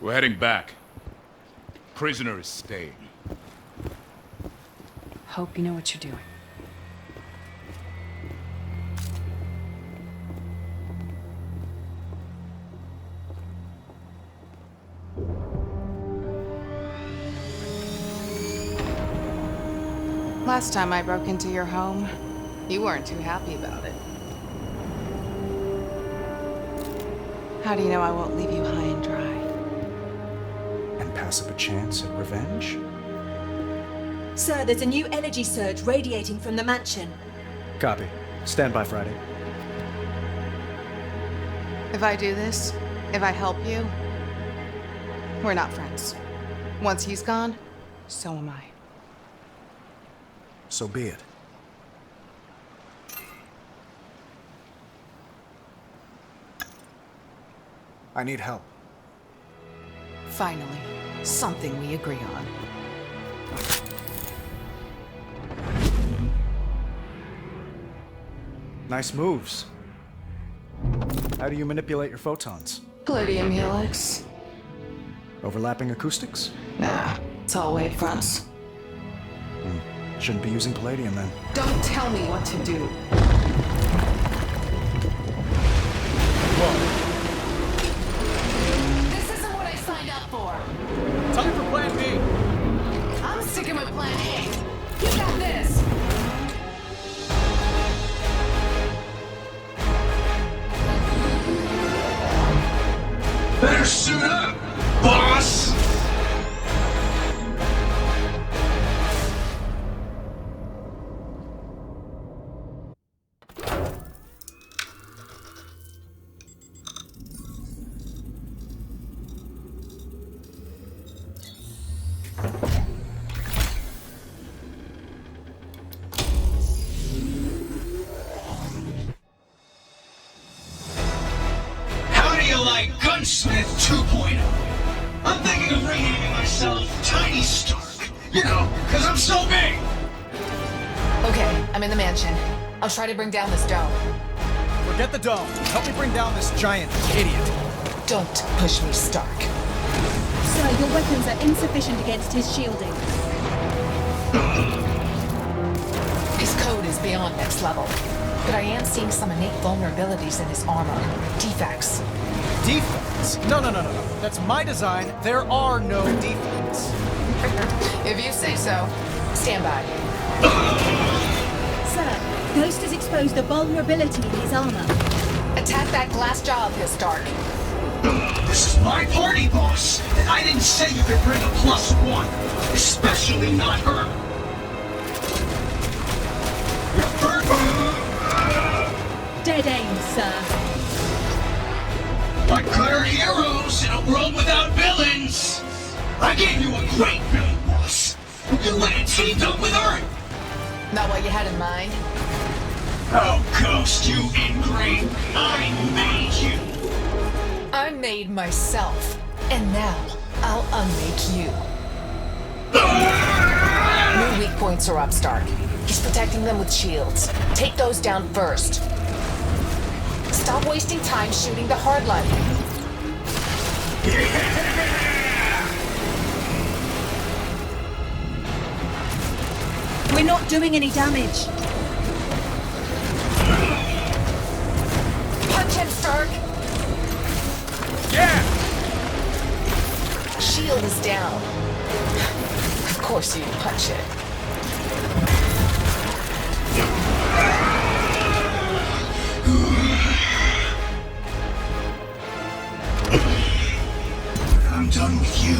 We're heading back. Prisoner is staying. Hope you know what you're doing. Last time I broke into your home, you weren't too happy about it. How do you know I won't leave you high and dry? And pass up a chance at revenge? Sir, there's a new energy surge radiating from the mansion. Copy. Stand by, Friday. If I do this, if I help you, we're not friends. Once he's gone, so am I. So be it. I need help. Finally, something we agree on. Nice moves. How do you manipulate your photons? Palladium helix. Overlapping acoustics? Nah, it's all wavefronts. Shouldn't be using palladium then. Don't tell me what to do. This isn't what I signed up for. Time for Plan B. I'm sticking with Plan A. You got this. Better suit up, boss! How do you like Gunsmith 2.0? I'm thinking of renaming myself Tiny Stark. You know, because I'm so big. Okay, I'm in the mansion. I'll try to bring down this dome. Forget the dome. Help me bring down this giant idiot. Don't push me, Stark. Sir, your weapons are insufficient against his shielding. His code is beyond next level, but I am seeing some innate vulnerabilities in his armor. Defects. Defects? No. That's my design. There are no defects. If you say so. Stand by. Sir, Ghost has exposed a vulnerability in his armor. Attack that glass jaw of his, Stark. This is my party, boss, and I didn't say you could bring a +1, especially not her. Dead aim, sir. Like cutter heroes in a world without villains. I gave you a great villain, boss. You went and teamed up with her. Not what you had in mind? Oh, Ghost, you ingrate. I made you. I made myself, and now I'll unmake you. New weak points are up, Stark. He's protecting them with shields. Take those down first. Stop wasting time shooting the hardline. We're not doing any damage. Punch him, Stark! Yeah! Shield is down. Of course you punch it. I'm done with you.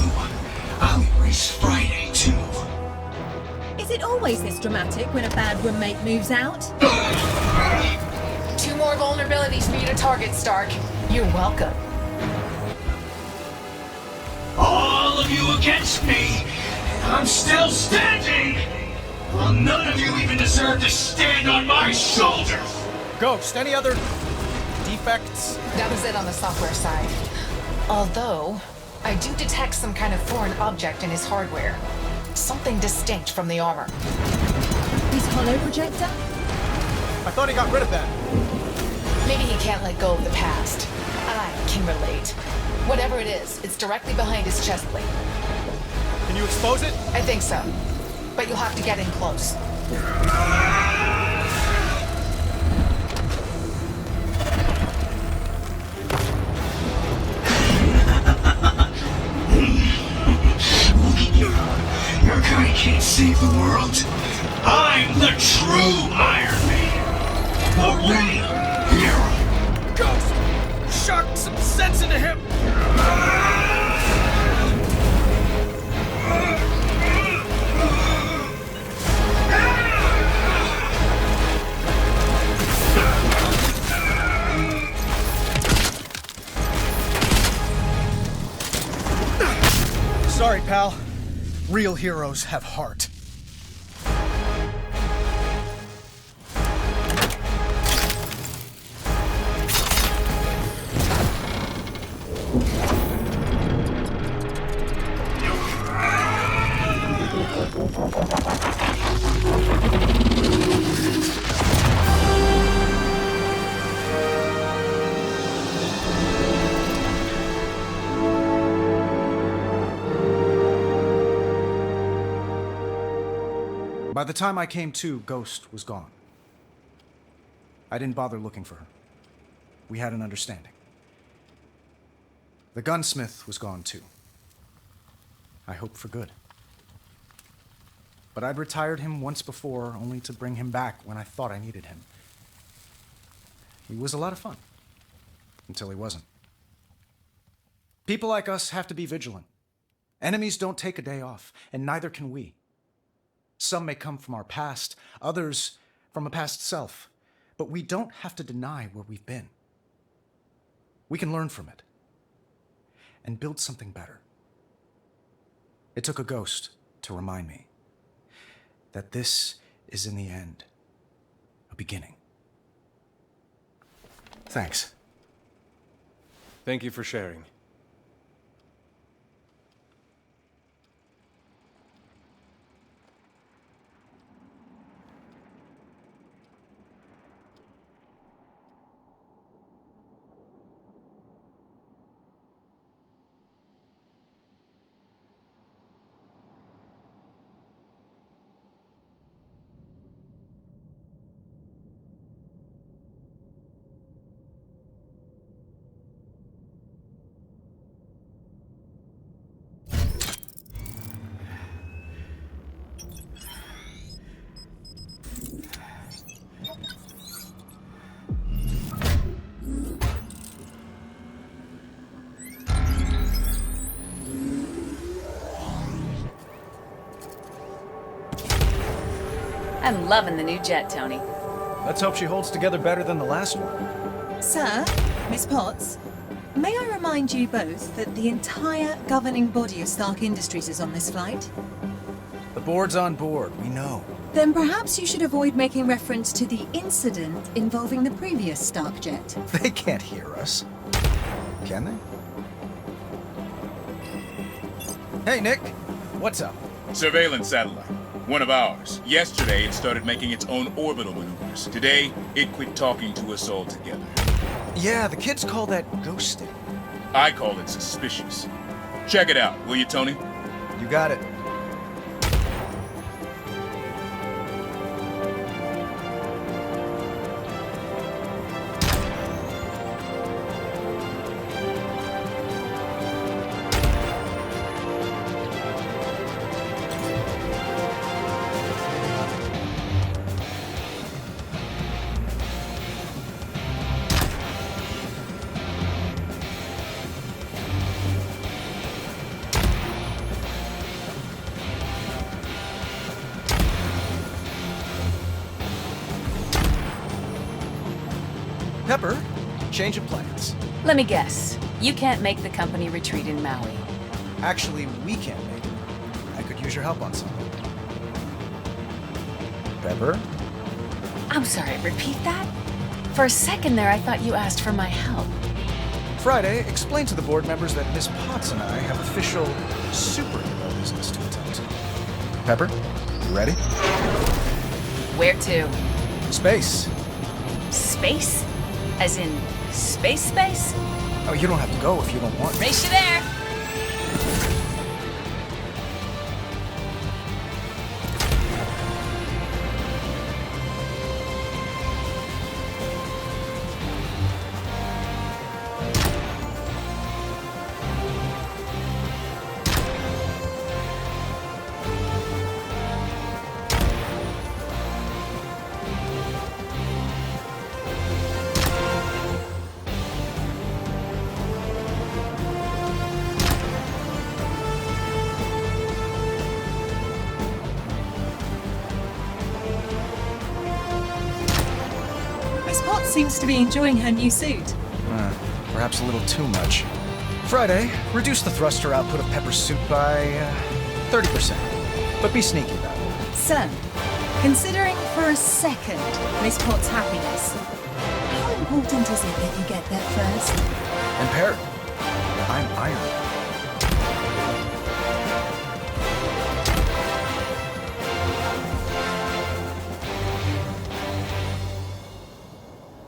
I'll erase Friday, too. Is it always this dramatic when a bad roommate moves out? 2 more vulnerabilities for you to target, Stark. You're welcome. All of you against me. I'm still standing. Well, none of you even deserve to stand on my shoulders. Ghost, any other defects? That was it on the software side. Although, I do detect some kind of foreign object in his hardware. Something distinct from the armor. His hollow projector? I thought he got rid of that. Maybe he can't let go of the past. I can relate. Whatever it is, it's directly behind his chest plate. Can you expose it? I think so. But you'll have to get in close. Your kind can't save the world. I'm the true Iron Man. The real hero. Ghost! Shark some sense into him! Sorry, pal. Real heroes have heart. By the time I came to, Ghost was gone. I didn't bother looking for her. We had an understanding. The gunsmith was gone too. I hope for good. But I'd retired him once before, only to bring him back when I thought I needed him. He was a lot of fun. Until he wasn't. People like us have to be vigilant. Enemies don't take a day off, and neither can we. Some may come from our past, others from a past self, but we don't have to deny where we've been. We can learn from it and build something better. It took a ghost to remind me that this is in the end a beginning. Thanks. Thank you for sharing. I'm loving the new jet, Tony. Let's hope she holds together better than the last one. Sir, Miss Potts, may I remind you both that the entire governing body of Stark Industries is on this flight? The board's on board, we know. Then perhaps you should avoid making reference to the incident involving the previous Stark jet. They can't hear us. Can they? Hey, Nick. What's up? Surveillance satellite. One of ours. Yesterday, it started making its own orbital maneuvers. Today, it quit talking to us altogether. Yeah, the kids call that ghosting. I call it suspicious. Check it out, will you, Tony? You got it. Pepper, change of plans. Let me guess. You can't make the company retreat in Maui. Actually, we can't make it. I could use your help on something. Pepper? I'm sorry, repeat that? For a second there, I thought you asked for my help. Friday, explain to the board members that Miss Potts and I have official superhero business to attend to. Pepper, you ready? Where to? Space. Space? As in space? Oh, you don't have to go if you don't want to. Race you there! Miss Potts seems to be enjoying her new suit. Perhaps a little too much. Friday, reduce the thruster output of Pepper's suit by 30%. But be sneaky about it. Sir, considering for a second Miss Potts' happiness, how important is it that you get there first? And Parrot, I'm Iron Man.